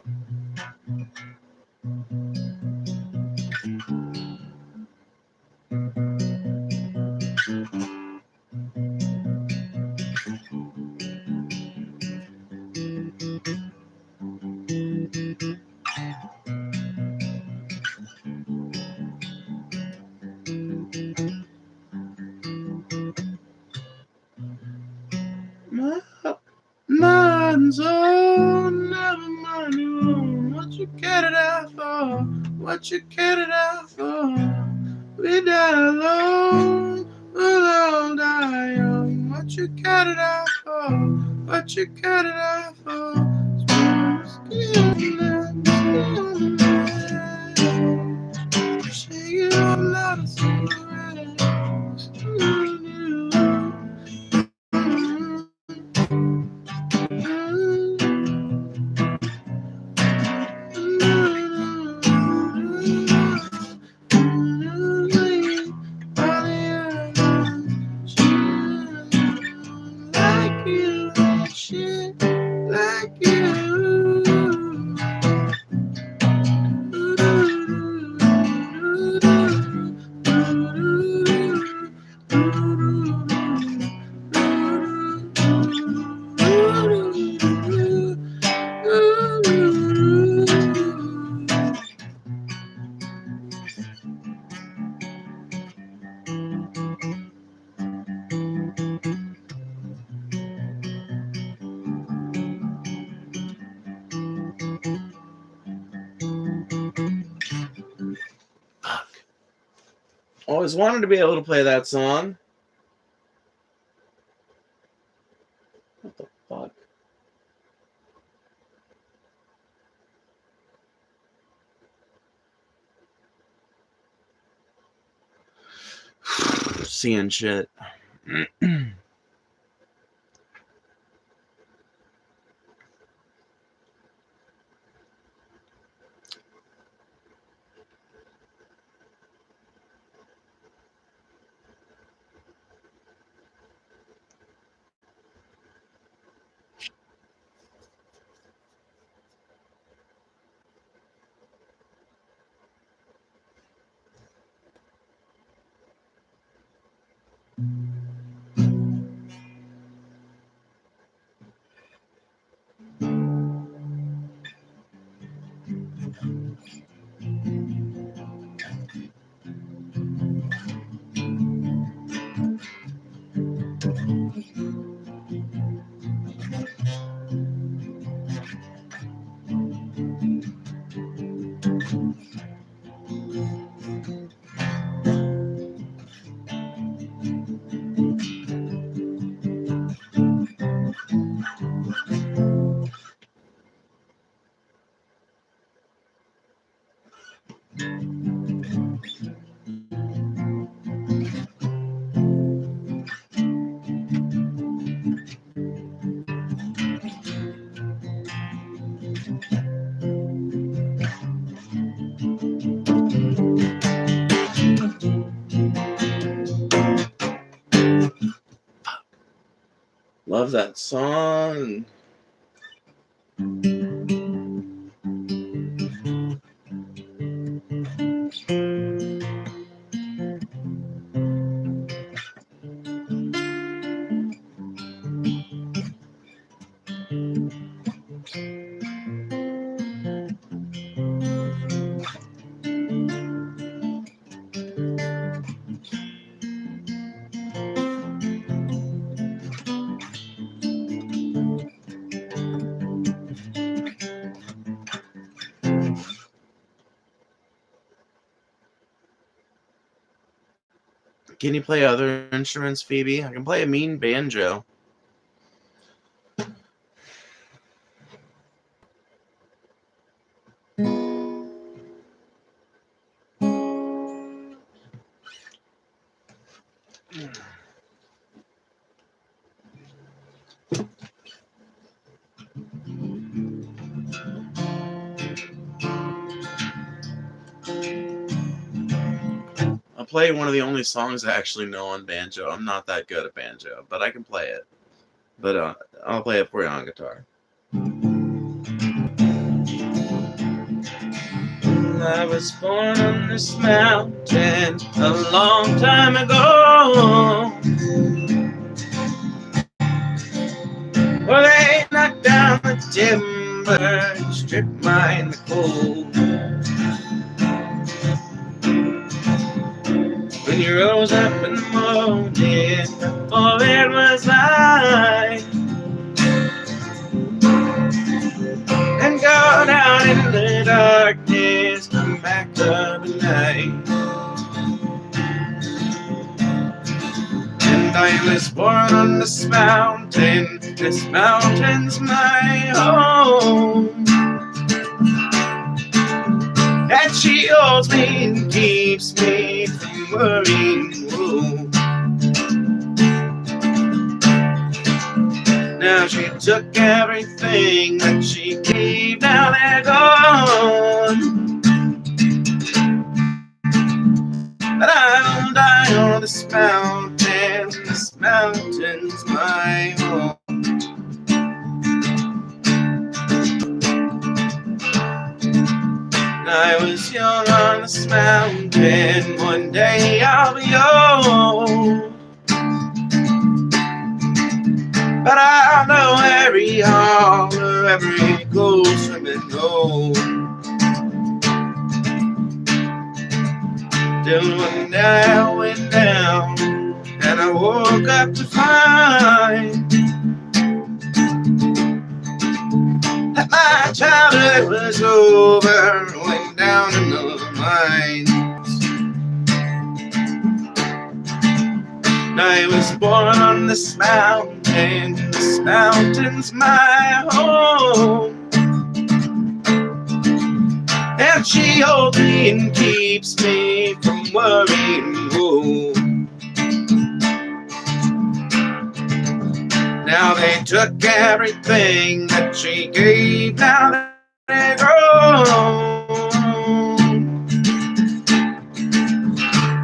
Mine's on, never mind what you cat it out for. What you cat it out for. We die alone, we'll all die young. What you cat it out for. What you cat it out for. Shake it all out of Always wanted to be able to play that song. What the fuck? Seeing shit. Love that song. Can you play other instruments, Phoebe? I can play a mean banjo. I'll play one of the only songs I actually know on banjo. I'm not that good at banjo, but I can play it. But I'll play it for you on guitar. I was born on this mountain a long time ago, where they knocked down the timber, strip mine the coal. When you rose up in the morning, before it was light, and go down in the darkness, come back up at night. And I was born on this mountain's my home. And she holds me and keeps me from worrying. Whoa. Now she took everything that she gave, now they're gone. But I will die on this mountain's my home. I was young on this mountain, one day I'll be old. But I'll know every holler, every ghost swimming home. Till one day I went down, and I woke up to find that my childhood was over, went down in the mines. I was born on this mountain's my home. And she holds me and keeps me from worrying. Whoa. Now they took everything that she gave, now they're gone.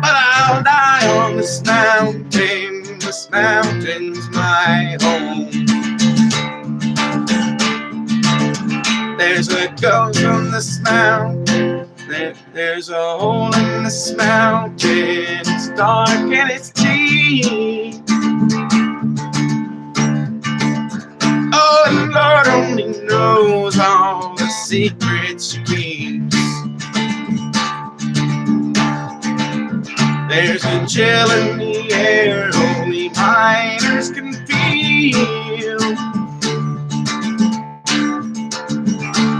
But I'll die on this mountain's my home. There's a ghost on this mountain, there's a hole in this mountain, it's dark and it's deep. Oh, and Lord only knows all the secrets she keeps. There's a chill in the air only miners can feel.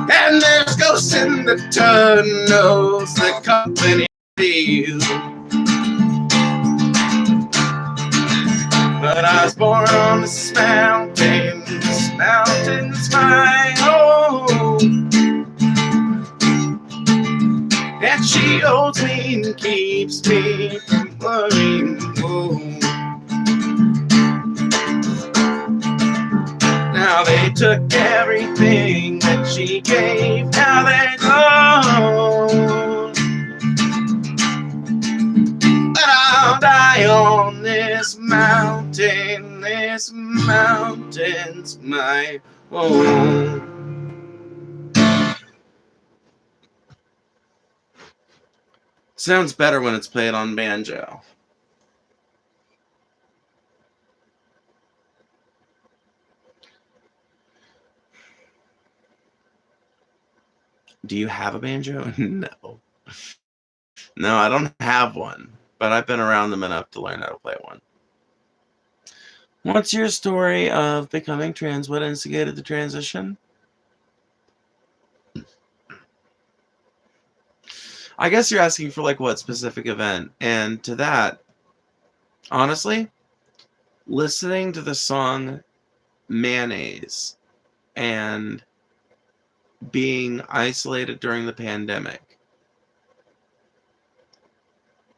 And there's ghosts in the tunnels the company feel. But I was born on this mountain's my home. And she holds me and keeps me from worrying. Whoa. Now they took everything that she gave, now they're gone. But I'll die on this mountain's my home. Sounds better when it's played on banjo. Do you have a banjo? No. No, I don't have one, but I've been around them enough to learn how to play one. What's your story of becoming trans? What instigated the transition? I guess you're asking for like what specific event. And to that, honestly, listening to the song Mayonnaise and being isolated during the pandemic,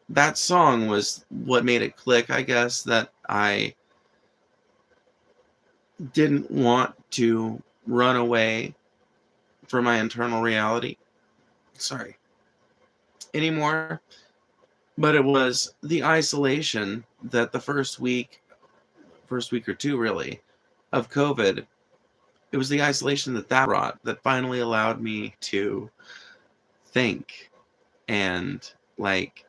that song was what made it click, I guess, that I didn't want to run away from my internal reality. Sorry. Anymore. But it was the isolation that the first week or two really of COVID, it was the isolation that brought that finally allowed me to think and like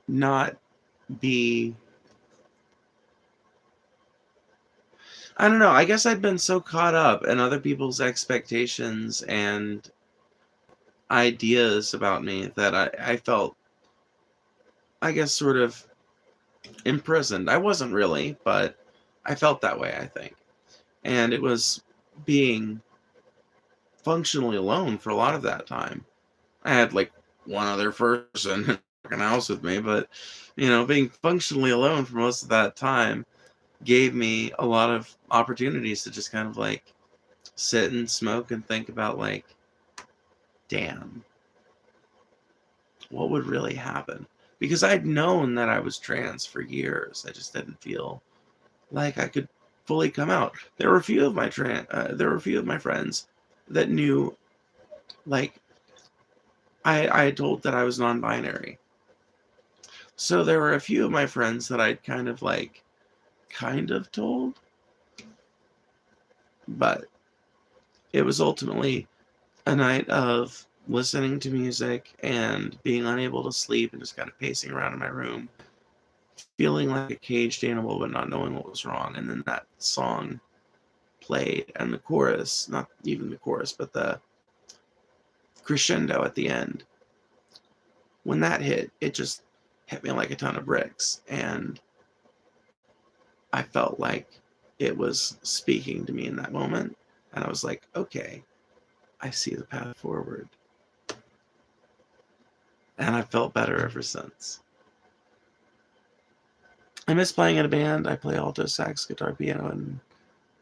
not be, I don't know, I guess I'd been so caught up in other people's expectations and ideas about me that I felt, I guess, sort of imprisoned. I wasn't really, but I felt that way, I think. And it was being functionally alone for a lot of that time. I had like one other person in the house with me, but you know, being functionally alone for most of that time gave me a lot of opportunities to just kind of like sit and smoke and think about like, damn, what would really happen? Because I'd known that I was trans for years. I just didn't feel like I could fully come out. There were a few of my friends that knew, like, I had told that I was non-binary. So there were a few of my friends that I'd kind of told, but it was ultimately a night of listening to music and being unable to sleep and just kind of pacing around in my room, feeling like a caged animal but not knowing what was wrong. And then that song played and the chorus, not even the chorus, but the crescendo at the end. When that hit, it just hit me like a ton of bricks. And I felt like it was speaking to me in that moment. And I was like, okay, I see the path forward. And I felt better ever since. I miss playing in a band. I play alto, sax, guitar, piano, and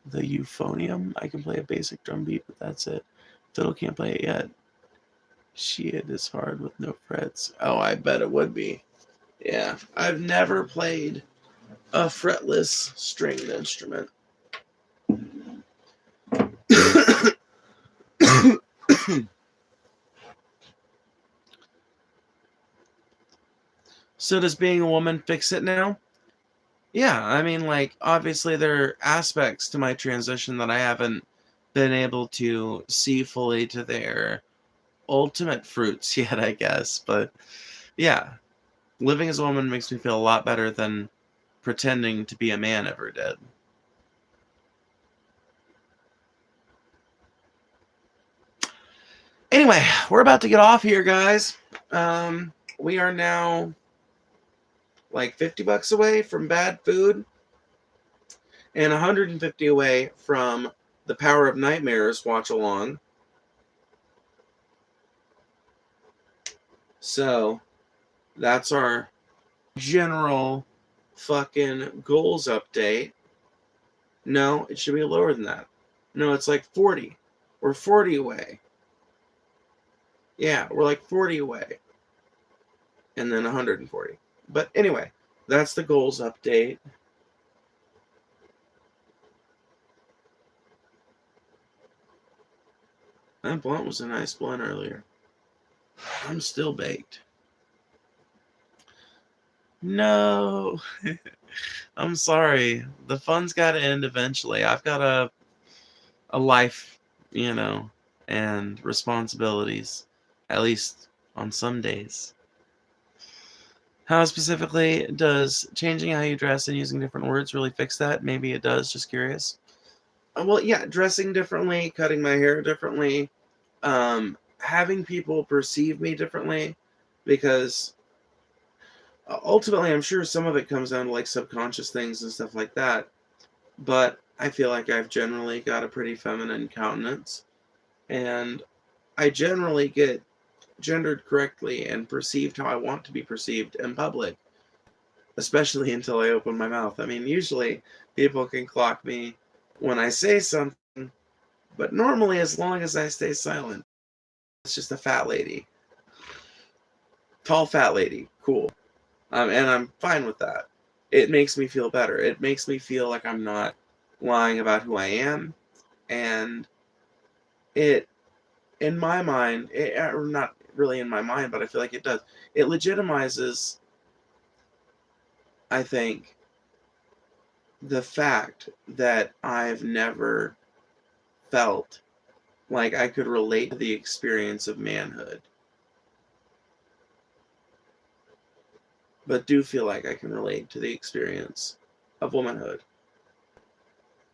the euphonium. I can play a basic drum beat, but that's it. Fiddle can't play it yet. Shit is hard with no frets. Oh, I bet it would be. Yeah, I've never played a fretless stringed instrument. So does being a woman fix it now? Yeah, I mean, like, obviously there are aspects to my transition that I haven't been able to see fully to their ultimate fruits yet, I guess. But yeah, living as a woman makes me feel a lot better than pretending to be a man ever did. Anyway, we're about to get off here, guys. We are now like 50 bucks away from bad food and 150 away from the Power of Nightmares watch along. So that's our general fucking goals update. No, it should be lower than that. No, it's like 40. We're 40 away. Yeah, we're like 40 away. And then 140. But anyway, that's the goals update. That blunt was a nice blunt earlier. I'm still baked. No. I'm sorry. The fun's got to end eventually. I've got a life, and responsibilities, at least on some days. How specifically does changing how you dress and using different words really fix that? Maybe it does, just curious. Well, yeah, dressing differently, cutting my hair differently, having people perceive me differently, because ultimately I'm sure some of it comes down to like subconscious things and stuff like that, but I feel like I've generally got a pretty feminine countenance, and I generally get gendered correctly and perceived how I want to be perceived in public, especially until I open my mouth. I mean, usually people can clock me when I say something, but normally as long as I stay silent, it's just a fat lady. Tall fat lady. Cool. And I'm fine with that. It makes me feel better. It makes me feel like I'm not lying about who I am. And it, in my mind, or not really in my mind, but I feel like it does, it legitimizes, I think, the fact that I've never felt like I could relate to the experience of manhood, but do feel like I can relate to the experience of womanhood.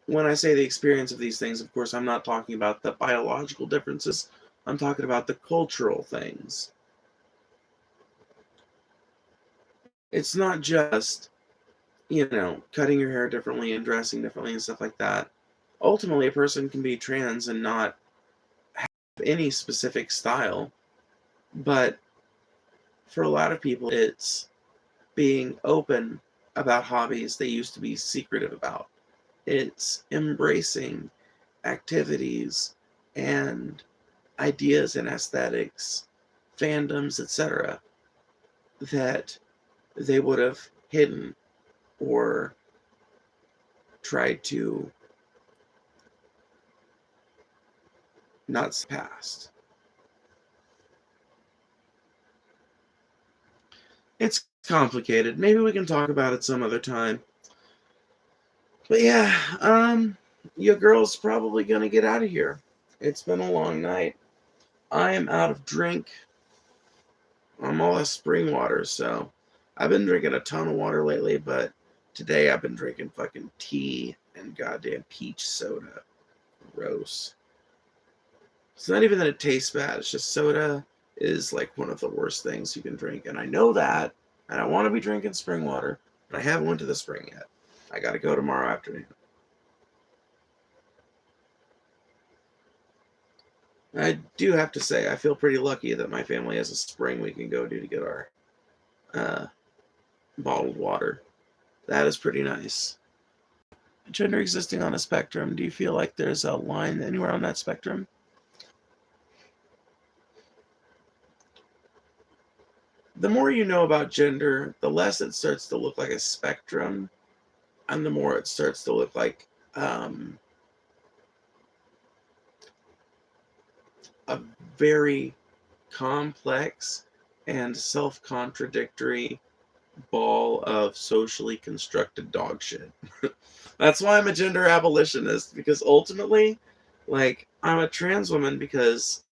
When I say the experience of these things, of course, I'm not talking about the biological differences. I'm talking about the cultural things. It's not just, cutting your hair differently and dressing differently and stuff like that. Ultimately, a person can be trans and not have any specific style, but for a lot of people, it's being open about hobbies they used to be secretive about. It's embracing activities and ideas and aesthetics, fandoms, etc., that they would have hidden or tried to not past. It's complicated. Maybe we can talk about it some other time. But yeah, your girl's probably gonna get out of here. It's been a long night. I am out of drink. I'm all out of spring water, so I've been drinking a ton of water lately, but today I've been drinking fucking tea and goddamn peach soda. Gross. It's not even that it tastes bad, it's just soda is like one of the worst things you can drink, and I know that, and I want to be drinking spring water, but I haven't went to the spring yet. I gotta go tomorrow afternoon. I do have to say, I feel pretty lucky that my family has a spring we can go to get our bottled water. That is pretty nice. Gender existing on a spectrum. Do you feel like there's a line anywhere on that spectrum? The more you know about gender, the less it starts to look like a spectrum, and the more it starts to look like a very complex and self-contradictory ball of socially constructed dog shit. That's why I'm a gender abolitionist, because ultimately, like, I'm a trans woman because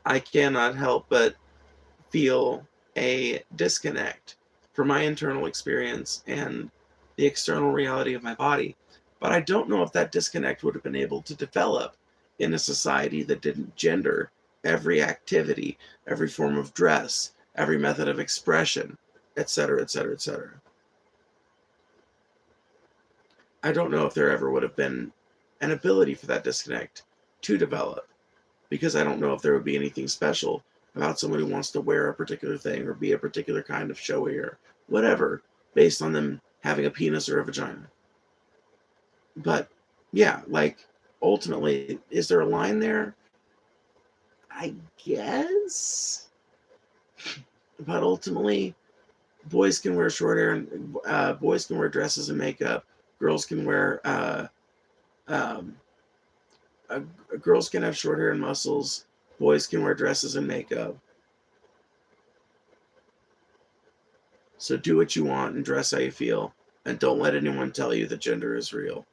I cannot help but feel a disconnect from my internal experience and the external reality of my body. But I don't know if that disconnect would have been able to develop in a society that didn't gender every activity, every form of dress, every method of expression, etc., etc., etc. I don't know if there ever would have been an ability for that disconnect to develop, because I don't know if there would be anything special about someone who wants to wear a particular thing or be a particular kind of showy or whatever based on them having a penis or a vagina. But yeah, like, ultimately, is there a line there? I guess. But ultimately, boys can wear short hair, and boys can wear dresses and makeup. Girls can wear um, girls can have short hair and muscles. Boys can wear dresses and makeup. So do what you want and dress how you feel, and don't let anyone tell you that gender is real.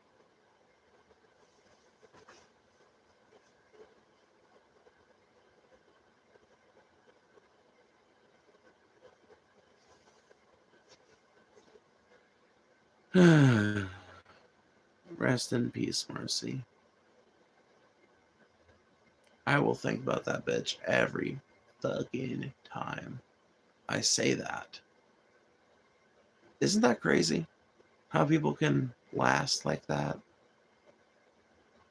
Rest in peace, Marcy. I will think about that bitch every fucking time I say that. Isn't that crazy? How people can last like that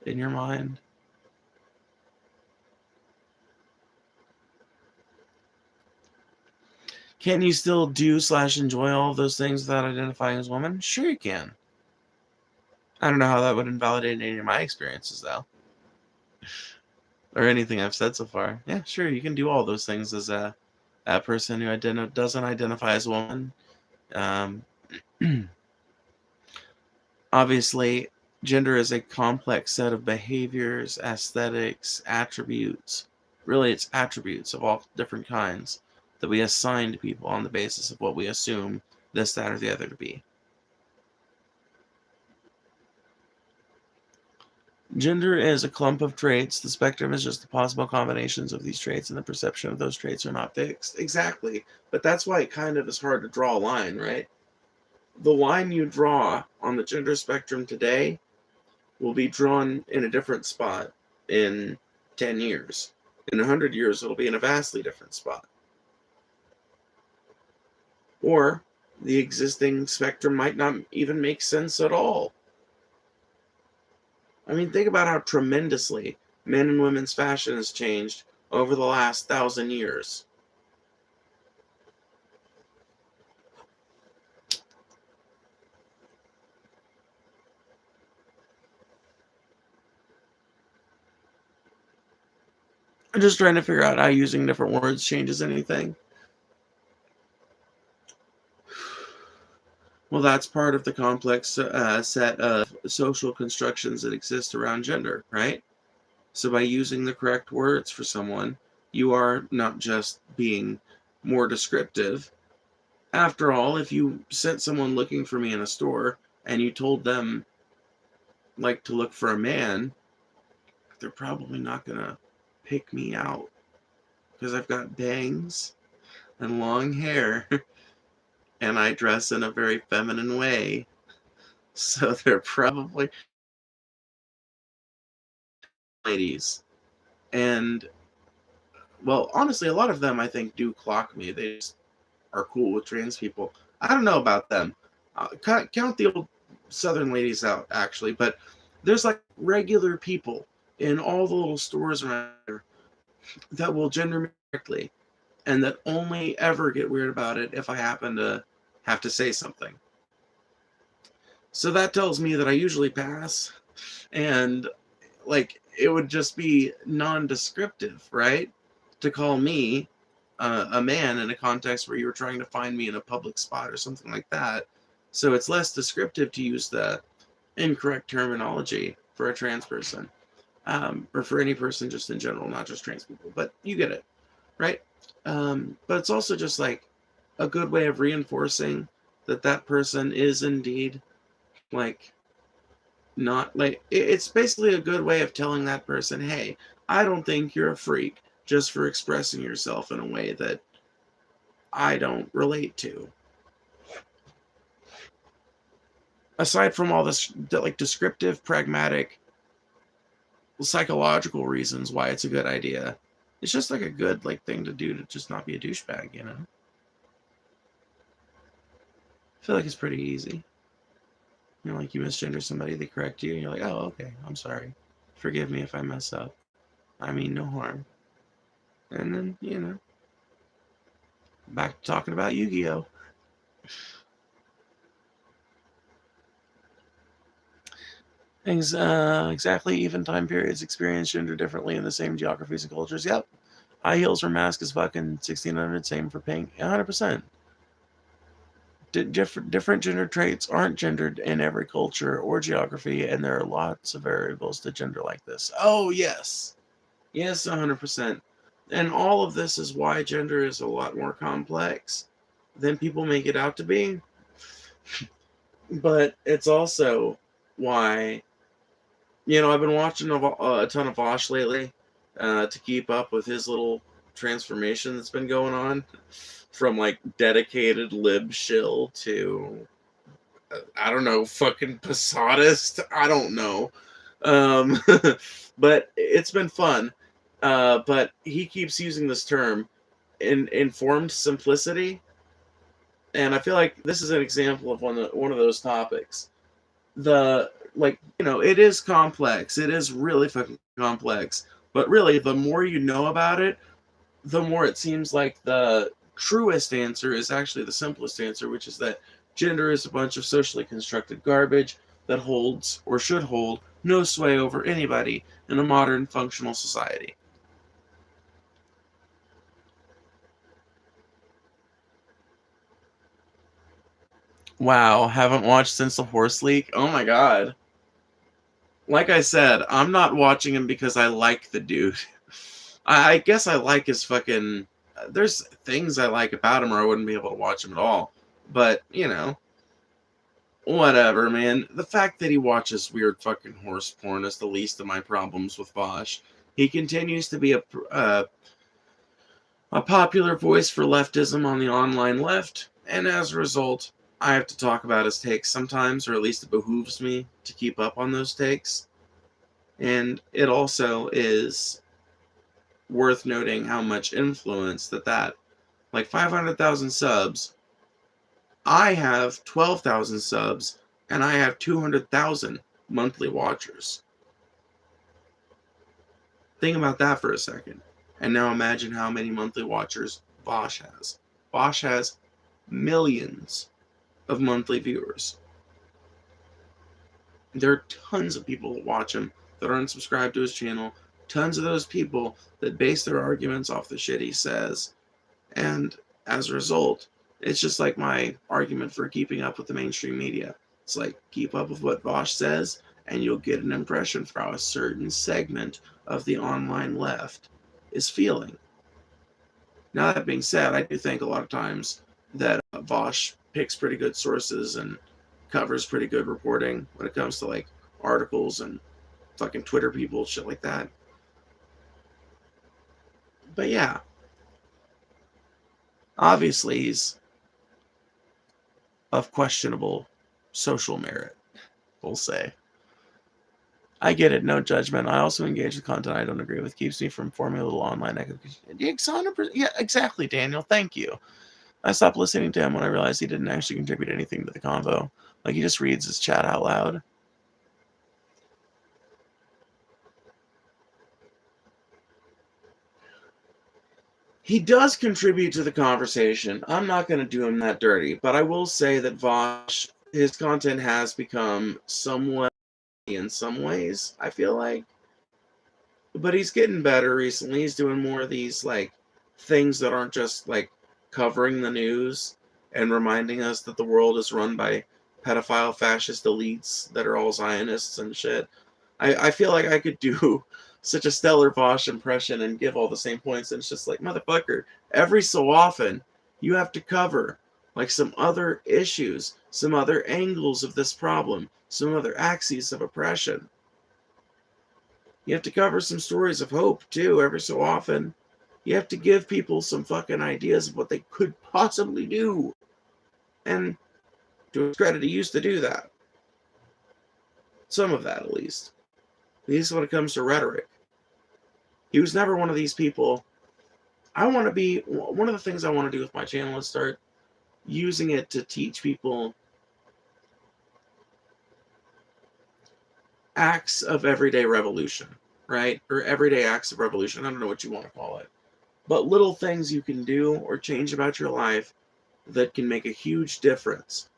in your mind? Can you still do/enjoy all of those things without identifying as a woman? Sure you can. I don't know how that would invalidate any of my experiences, though. Or anything I've said so far. Yeah, sure, you can do all those things as a person who doesn't identify as a woman. Um, obviously, gender is a complex set of behaviors, aesthetics, attributes. Really, it's attributes of all different kinds that we assign to people on the basis of what we assume this, that, or the other to be. Gender is a clump of traits. The spectrum is just the possible combinations of these traits, and the perception of those traits are not fixed. Exactly. But that's why it kind of is hard to draw a line, right? The line you draw on the gender spectrum today will be drawn in a different spot in 10 years. In 100 years, it'll be in a vastly different spot. Or the existing spectrum might not even make sense at all. I mean, think about how tremendously men and women's fashion has changed over the last 1,000 years. I'm just trying to figure out how using different words changes anything. Well, that's part of the complex set of social constructions that exist around gender, right? So by using the correct words for someone, you are not just being more descriptive. After all, if you sent someone looking for me in a store and you told them, like, to look for a man, they're probably not going to pick me out because I've got bangs and long hair and I dress in a very feminine way. So they're probably ladies. And, well, honestly, a lot of them I think do clock me. They just are cool with trans people. I don't know about them. Count the old Southern ladies out, actually, but there's like regular people in all the little stores around here that will gender me correctly and that only ever get weird about it if I happen to have to say something. So that tells me that I usually pass, and like it would just be non-descriptive, right? To call me a man in a context where you were trying to find me in a public spot or something like that. So it's less descriptive to use the incorrect terminology for a trans person, or for any person just in general, not just trans people. But you get it, right? But it's also just like a good way of reinforcing that that person is indeed like not like it's basically a good way of telling that person, hey, I don't think you're a freak just for expressing yourself in a way that I don't relate to. Aside from all this like descriptive, pragmatic, psychological reasons why it's a good idea, it's just like a good like thing to do to just not be a douchebag, you know? I feel like it's pretty easy. You know, like you misgender somebody, they correct you, and you're like, oh, okay, I'm sorry. Forgive me if I mess up. I mean no harm. And then, you know, back to talking about Yu-Gi-Oh! Exactly even time periods experience gender differently in the same geographies and cultures. Yep. High heels or mask is fucking 1600. Same for pink. 100%. Different gender traits aren't gendered in every culture or geography, and there are lots of variables to gender like this. Oh, yes. Yes, 100%. And all of this is why gender is a lot more complex than people make it out to be. But it's also why, you know, I've been watching a ton of Vosh lately to keep up with his little transformation that's been going on from like dedicated lib shill to I don't know, fucking Posadist. I don't know. Um, but it's been fun. But he keeps using this term, informed simplicity, and I feel like this is an example of one of those topics. The like, you know, it is complex. It is really fucking complex. But really, the more you know about it, the more it seems like the truest answer is actually the simplest answer, which is that gender is a bunch of socially constructed garbage that holds or should hold no sway over anybody in a modern functional society. Wow, haven't watched since the horse leak? Oh my god. Like I said, I'm not watching him because I like the dude. I guess I like his fucking. There's things I like about him, or I wouldn't be able to watch him at all. But, you know, whatever, man. The fact that he watches weird fucking horse porn is the least of my problems with Vosh. He continues to be a popular voice for leftism on the online left, and as a result, I have to talk about his takes sometimes, or at least it behooves me to keep up on those takes. And it also is worth noting how much influence that like 500,000 subs, I have 12,000 subs, and I have 200,000 monthly watchers. Think about that for a second. And now imagine how many monthly watchers Vosh has. Vosh has millions of monthly viewers. There are tons of people that watch him that aren't subscribed to his channel. Tons of those people that base their arguments off the shit he says. And as a result, it's just like my argument for keeping up with the mainstream media. It's like, keep up with what Vosh says, and you'll get an impression for how a certain segment of the online left is feeling. Now, that being said, I do think a lot of times that Vosh picks pretty good sources and covers pretty good reporting when it comes to like articles and fucking Twitter people, shit like that. But yeah, obviously he's of questionable social merit, we'll say. I get it, no judgment. I also engage with content I don't agree with. Keeps me from forming a little online echo. Yeah, exactly, Daniel. Thank you. I stopped listening to him when I realized he didn't actually contribute anything to the convo. Like, he just reads his chat out loud. He does contribute to the conversation. I'm not going to do him that dirty, but I will say that Vosh his content has become somewhat in some ways, I feel like. But he's getting better recently. He's doing more of these like things that aren't just like covering the news and reminding us that the world is run by pedophile fascist elites that are all Zionists and shit. I feel like I could do such a stellar Vosh impression and give all the same points, and it's just like, motherfucker, every so often you have to cover like some other issues, some other angles of this problem, some other axes of oppression. You have to cover some stories of hope too every so often. You have to give people some fucking ideas of what they could possibly do. And to his credit, he used to do that. Some of that, at least. At least when it comes to rhetoric. He was never one of these people. One of the things I want to do with my channel is start using it to teach people acts of everyday revolution, right? Or everyday acts of revolution. I don't know what you want to call it. But little things you can do or change about your life that can make a huge difference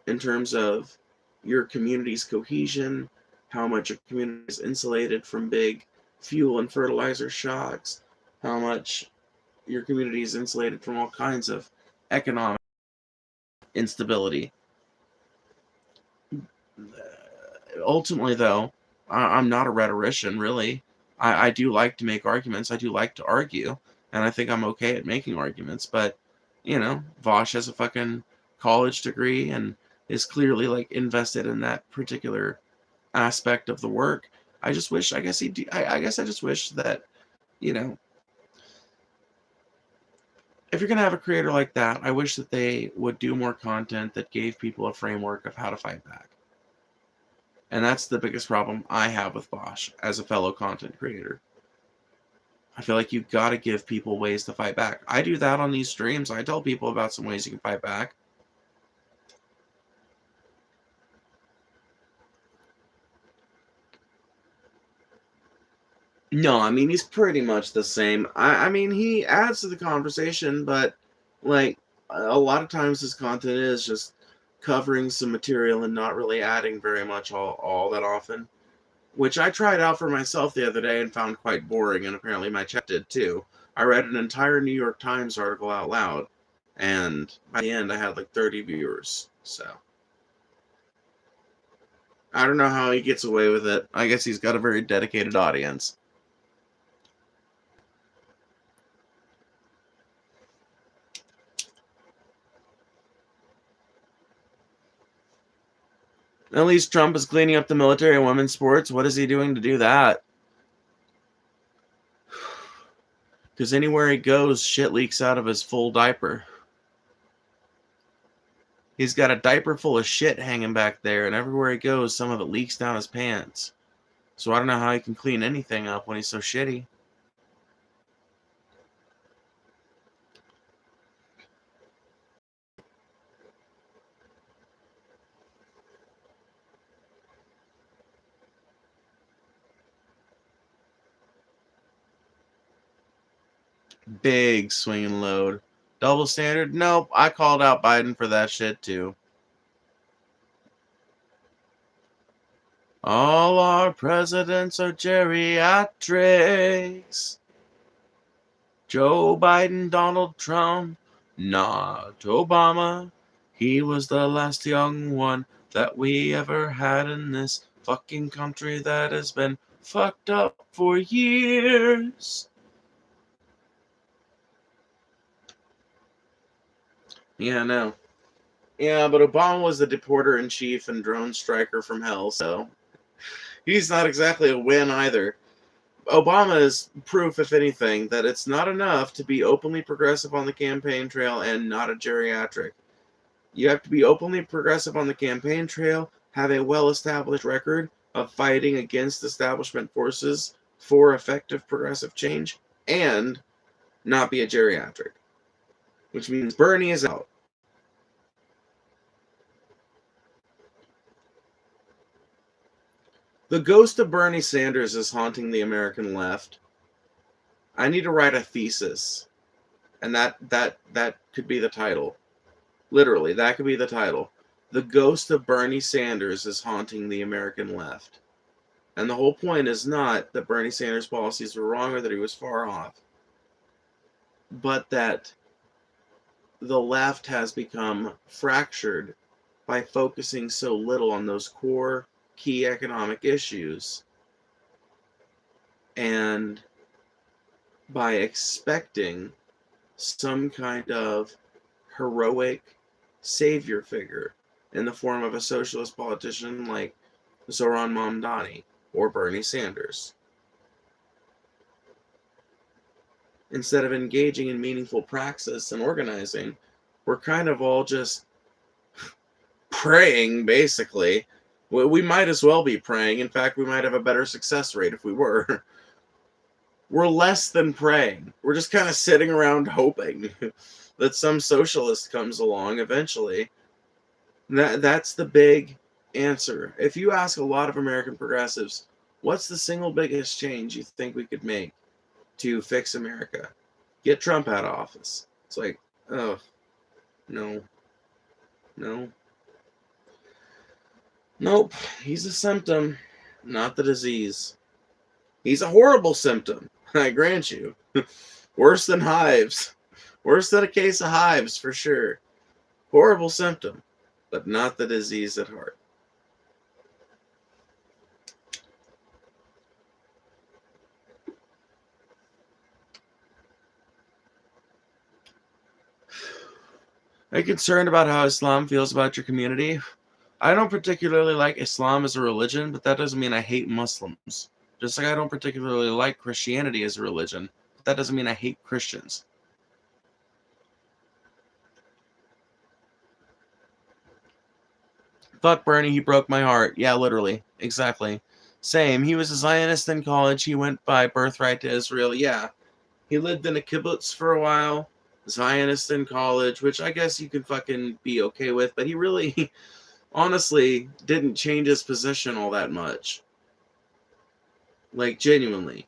in terms of your community's cohesion, how much your community is insulated from big fuel and fertilizer shocks, how much your community is insulated from all kinds of economic instability. Ultimately, though, I'm not a rhetorician, really. I do like to make arguments. I do like to argue, and I think I'm okay at making arguments. But, Vosh has a fucking college degree and is clearly like invested in that particular aspect of the work. I just wish, I guess I guess I just wish that, if you're gonna have a creator like that, I wish that they would do more content that gave people a framework of how to fight back. And that's the biggest problem I have with Bosch as a fellow content creator. I feel like you've got to give people ways to fight back. I do that on these streams. I tell people about some ways you can fight back. No, I mean, he's pretty much the same. I mean, he adds to the conversation, but, like, a lot of times his content is just covering some material and not really adding very much all that often. Which I tried out for myself the other day and found quite boring, and apparently my chat did too. I read an entire New York Times article out loud, and by the end I had like 30 viewers, so. I don't know how he gets away with it. I guess he's got a very dedicated audience. At least Trump is cleaning up the military and women's sports. What is he doing to do that? Because anywhere he goes, shit leaks out of his full diaper. He's got a diaper full of shit hanging back there, and everywhere he goes, some of it leaks down his pants. So I don't know how he can clean anything up when he's so shitty. Big swinging load. Double standard? Nope. I called out Biden for that shit too. All our presidents are geriatrics. Joe Biden, Donald Trump, not Obama. He was the last young one that we ever had in this fucking country that has been fucked up for years. Yeah, no. Yeah, but Obama was the deporter-in-chief and drone striker from hell, so he's not exactly a win either. Obama is proof, if anything, that it's not enough to be openly progressive on the campaign trail and not a geriatric. You have to be openly progressive on the campaign trail, have a well-established record of fighting against establishment forces for effective progressive change, and not be a geriatric. Which means Bernie is out. The ghost of Bernie Sanders is haunting the American left. I need to write a thesis, and that could be the title. Literally, that could be the title. The ghost of Bernie Sanders is haunting the American left. And the whole point is not that Bernie Sanders' policies were wrong or that he was far off, but that the left has become fractured by focusing so little on those core key economic issues and by expecting some kind of heroic savior figure in the form of a socialist politician like Zoran Mamdani or Bernie Sanders. Instead of engaging in meaningful praxis and organizing, we're kind of all just praying, basically. We might as well be praying. In fact, we might have a better success rate if we were. We're less than praying. We're just kind of sitting around hoping that some socialist comes along eventually. That's the big answer. If you ask a lot of American progressives, what's the single biggest change you think we could make to fix America? Get Trump out of office. It's like, oh, no. Nope, he's a symptom, not the disease. He's a horrible symptom, I grant you. Worse than hives. Worse than a case of hives, for sure. Horrible symptom, but not the disease at heart. Are you concerned about how Islam feels about your community? I don't particularly like Islam as a religion, but that doesn't mean I hate Muslims. Just like I don't particularly like Christianity as a religion, but that doesn't mean I hate Christians. Fuck Bernie, he broke my heart. Yeah, literally. Exactly. Same. He was a Zionist in college. He went by birthright to Israel. Yeah. He lived in a kibbutz for a while. Zionist in college, which I guess you could fucking be okay with, but he really, honestly, didn't change his position all that much. Like, genuinely.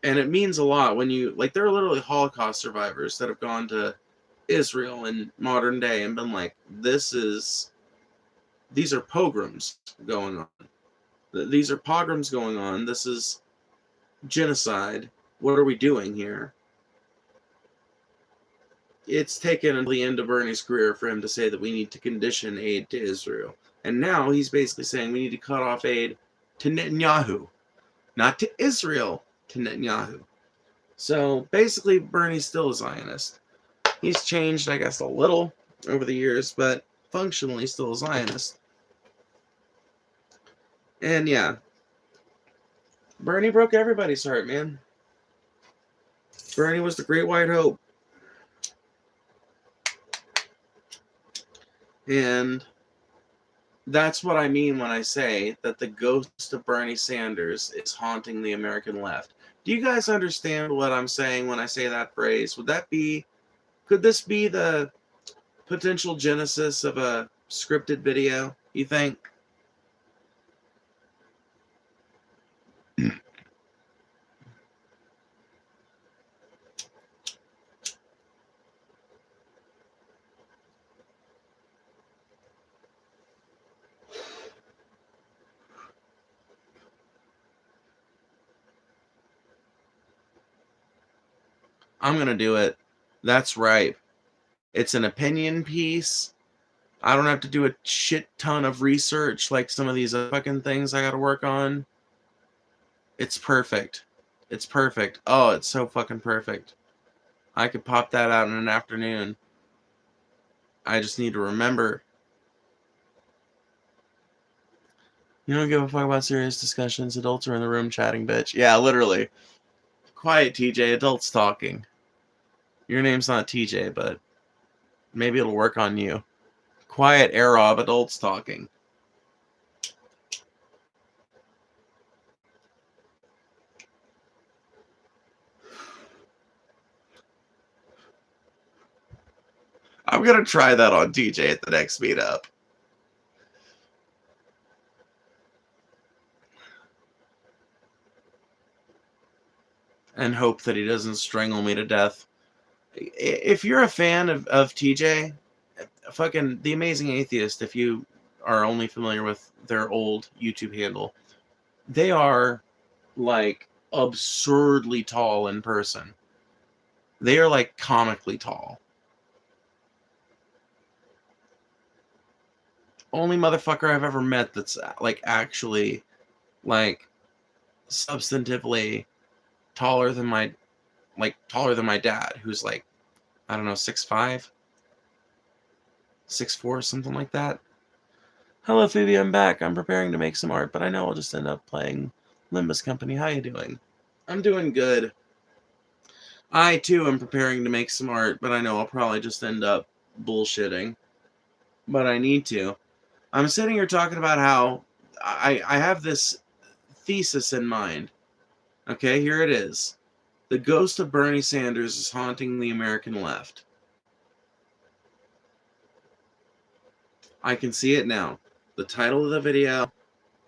And it means a lot when you, like, there are literally Holocaust survivors that have gone to Israel in modern day and been like, these are pogroms going on. These are pogroms going on. This is genocide. What are we doing here? It's taken until the end of Bernie's career for him to say that we need to condition aid to Israel. And now he's basically saying we need to cut off aid to Netanyahu. Not to Israel, to Netanyahu. So basically, Bernie's still a Zionist. He's changed, I guess, a little over the years, but functionally still a Zionist. And yeah, Bernie broke everybody's heart, man. Bernie was the great white hope. And that's what I mean when I say that the ghost of Bernie Sanders is haunting the American left. Do you guys understand what I'm saying when I say that phrase? Could this be the potential genesis of a scripted video, you think? I'm going to do it. That's right. It's an opinion piece. I don't have to do a shit ton of research like some of these fucking things I got to work on. It's perfect. It's perfect. Oh, it's so fucking perfect. I could pop that out in an afternoon. I just need to remember. You don't give a fuck about serious discussions. Adults are in the room chatting, bitch. Yeah, literally. Quiet, TJ. Adults talking. Your name's not TJ, but maybe it'll work on you. Quiet era of adults talking. I'm going to try that on TJ at the next meetup. And hope that he doesn't strangle me to death. If you're a fan of TJ, fucking The Amazing Atheist, if you are only familiar with their old YouTube handle, they are like absurdly tall in person. They are like comically tall. Only motherfucker I've ever met that's like actually like substantively taller than my dad, who's like, I don't know, 6'5", 6'4", something like that. Hello, Phoebe, I'm back. I'm preparing to make some art, but I know I'll just end up playing Limbus Company. How you doing? I'm doing good. I, too, am preparing to make some art, but I know I'll probably just end up bullshitting. But I need to. I'm sitting here talking about how I have this thesis in mind. Okay, here it is. The ghost of Bernie Sanders is haunting the American left. I can see it now. The title of the video,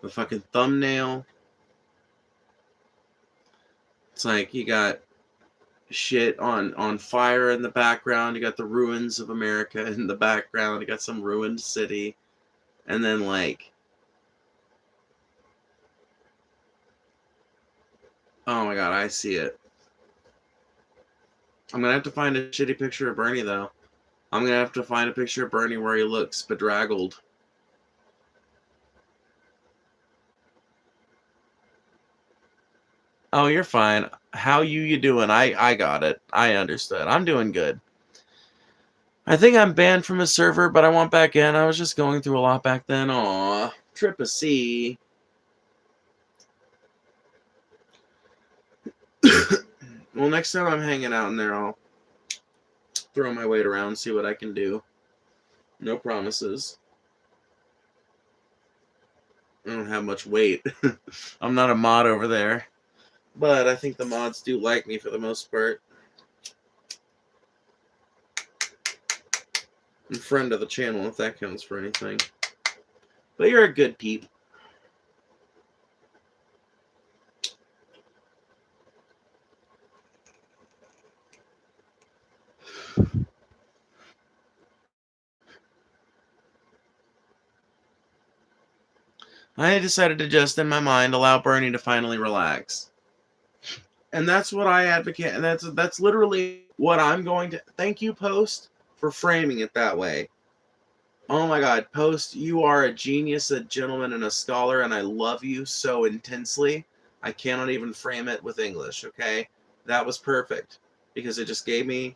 the fucking thumbnail. It's like you got shit on fire in the background. You got the ruins of America in the background. You got some ruined city. And then like, oh my god, I see it. I'm going to have to find a shitty picture of Bernie, though. I'm going to have to find a picture of Bernie where he looks bedraggled. Oh, you're fine. How you doing? I got it. I understood. I'm doing good. I think I'm banned from a server, but I want back in. I was just going through a lot back then. Aw, trip a C. Well, next time I'm hanging out in there, I'll throw my weight around, see what I can do. No promises. I don't have much weight. I'm not a mod over there. But I think the mods do like me for the most part. I'm a friend of the channel, if that counts for anything. But you're a good peep. I decided to just, in my mind, allow Bernie to finally relax. And that's what I advocate, and that's literally what I'm going to... Thank you, Post, for framing it that way. Oh my god, Post, you are a genius, a gentleman, and a scholar, and I love you so intensely. I cannot even frame it with English, okay? That was perfect, because it just gave me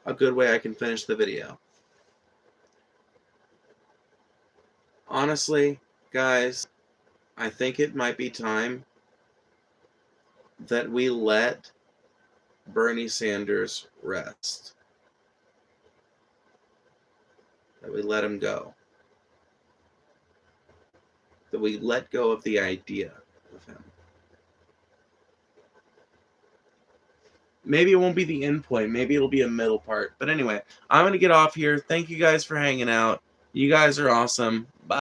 a good way I can finish the video. Honestly, guys, I think it might be time that we let Bernie Sanders rest. That we let him go. That we let go of the idea of him. Maybe it won't be the end point. Maybe it'll be a middle part. But anyway, I'm going to get off here. Thank you guys for hanging out. You guys are awesome. Bye.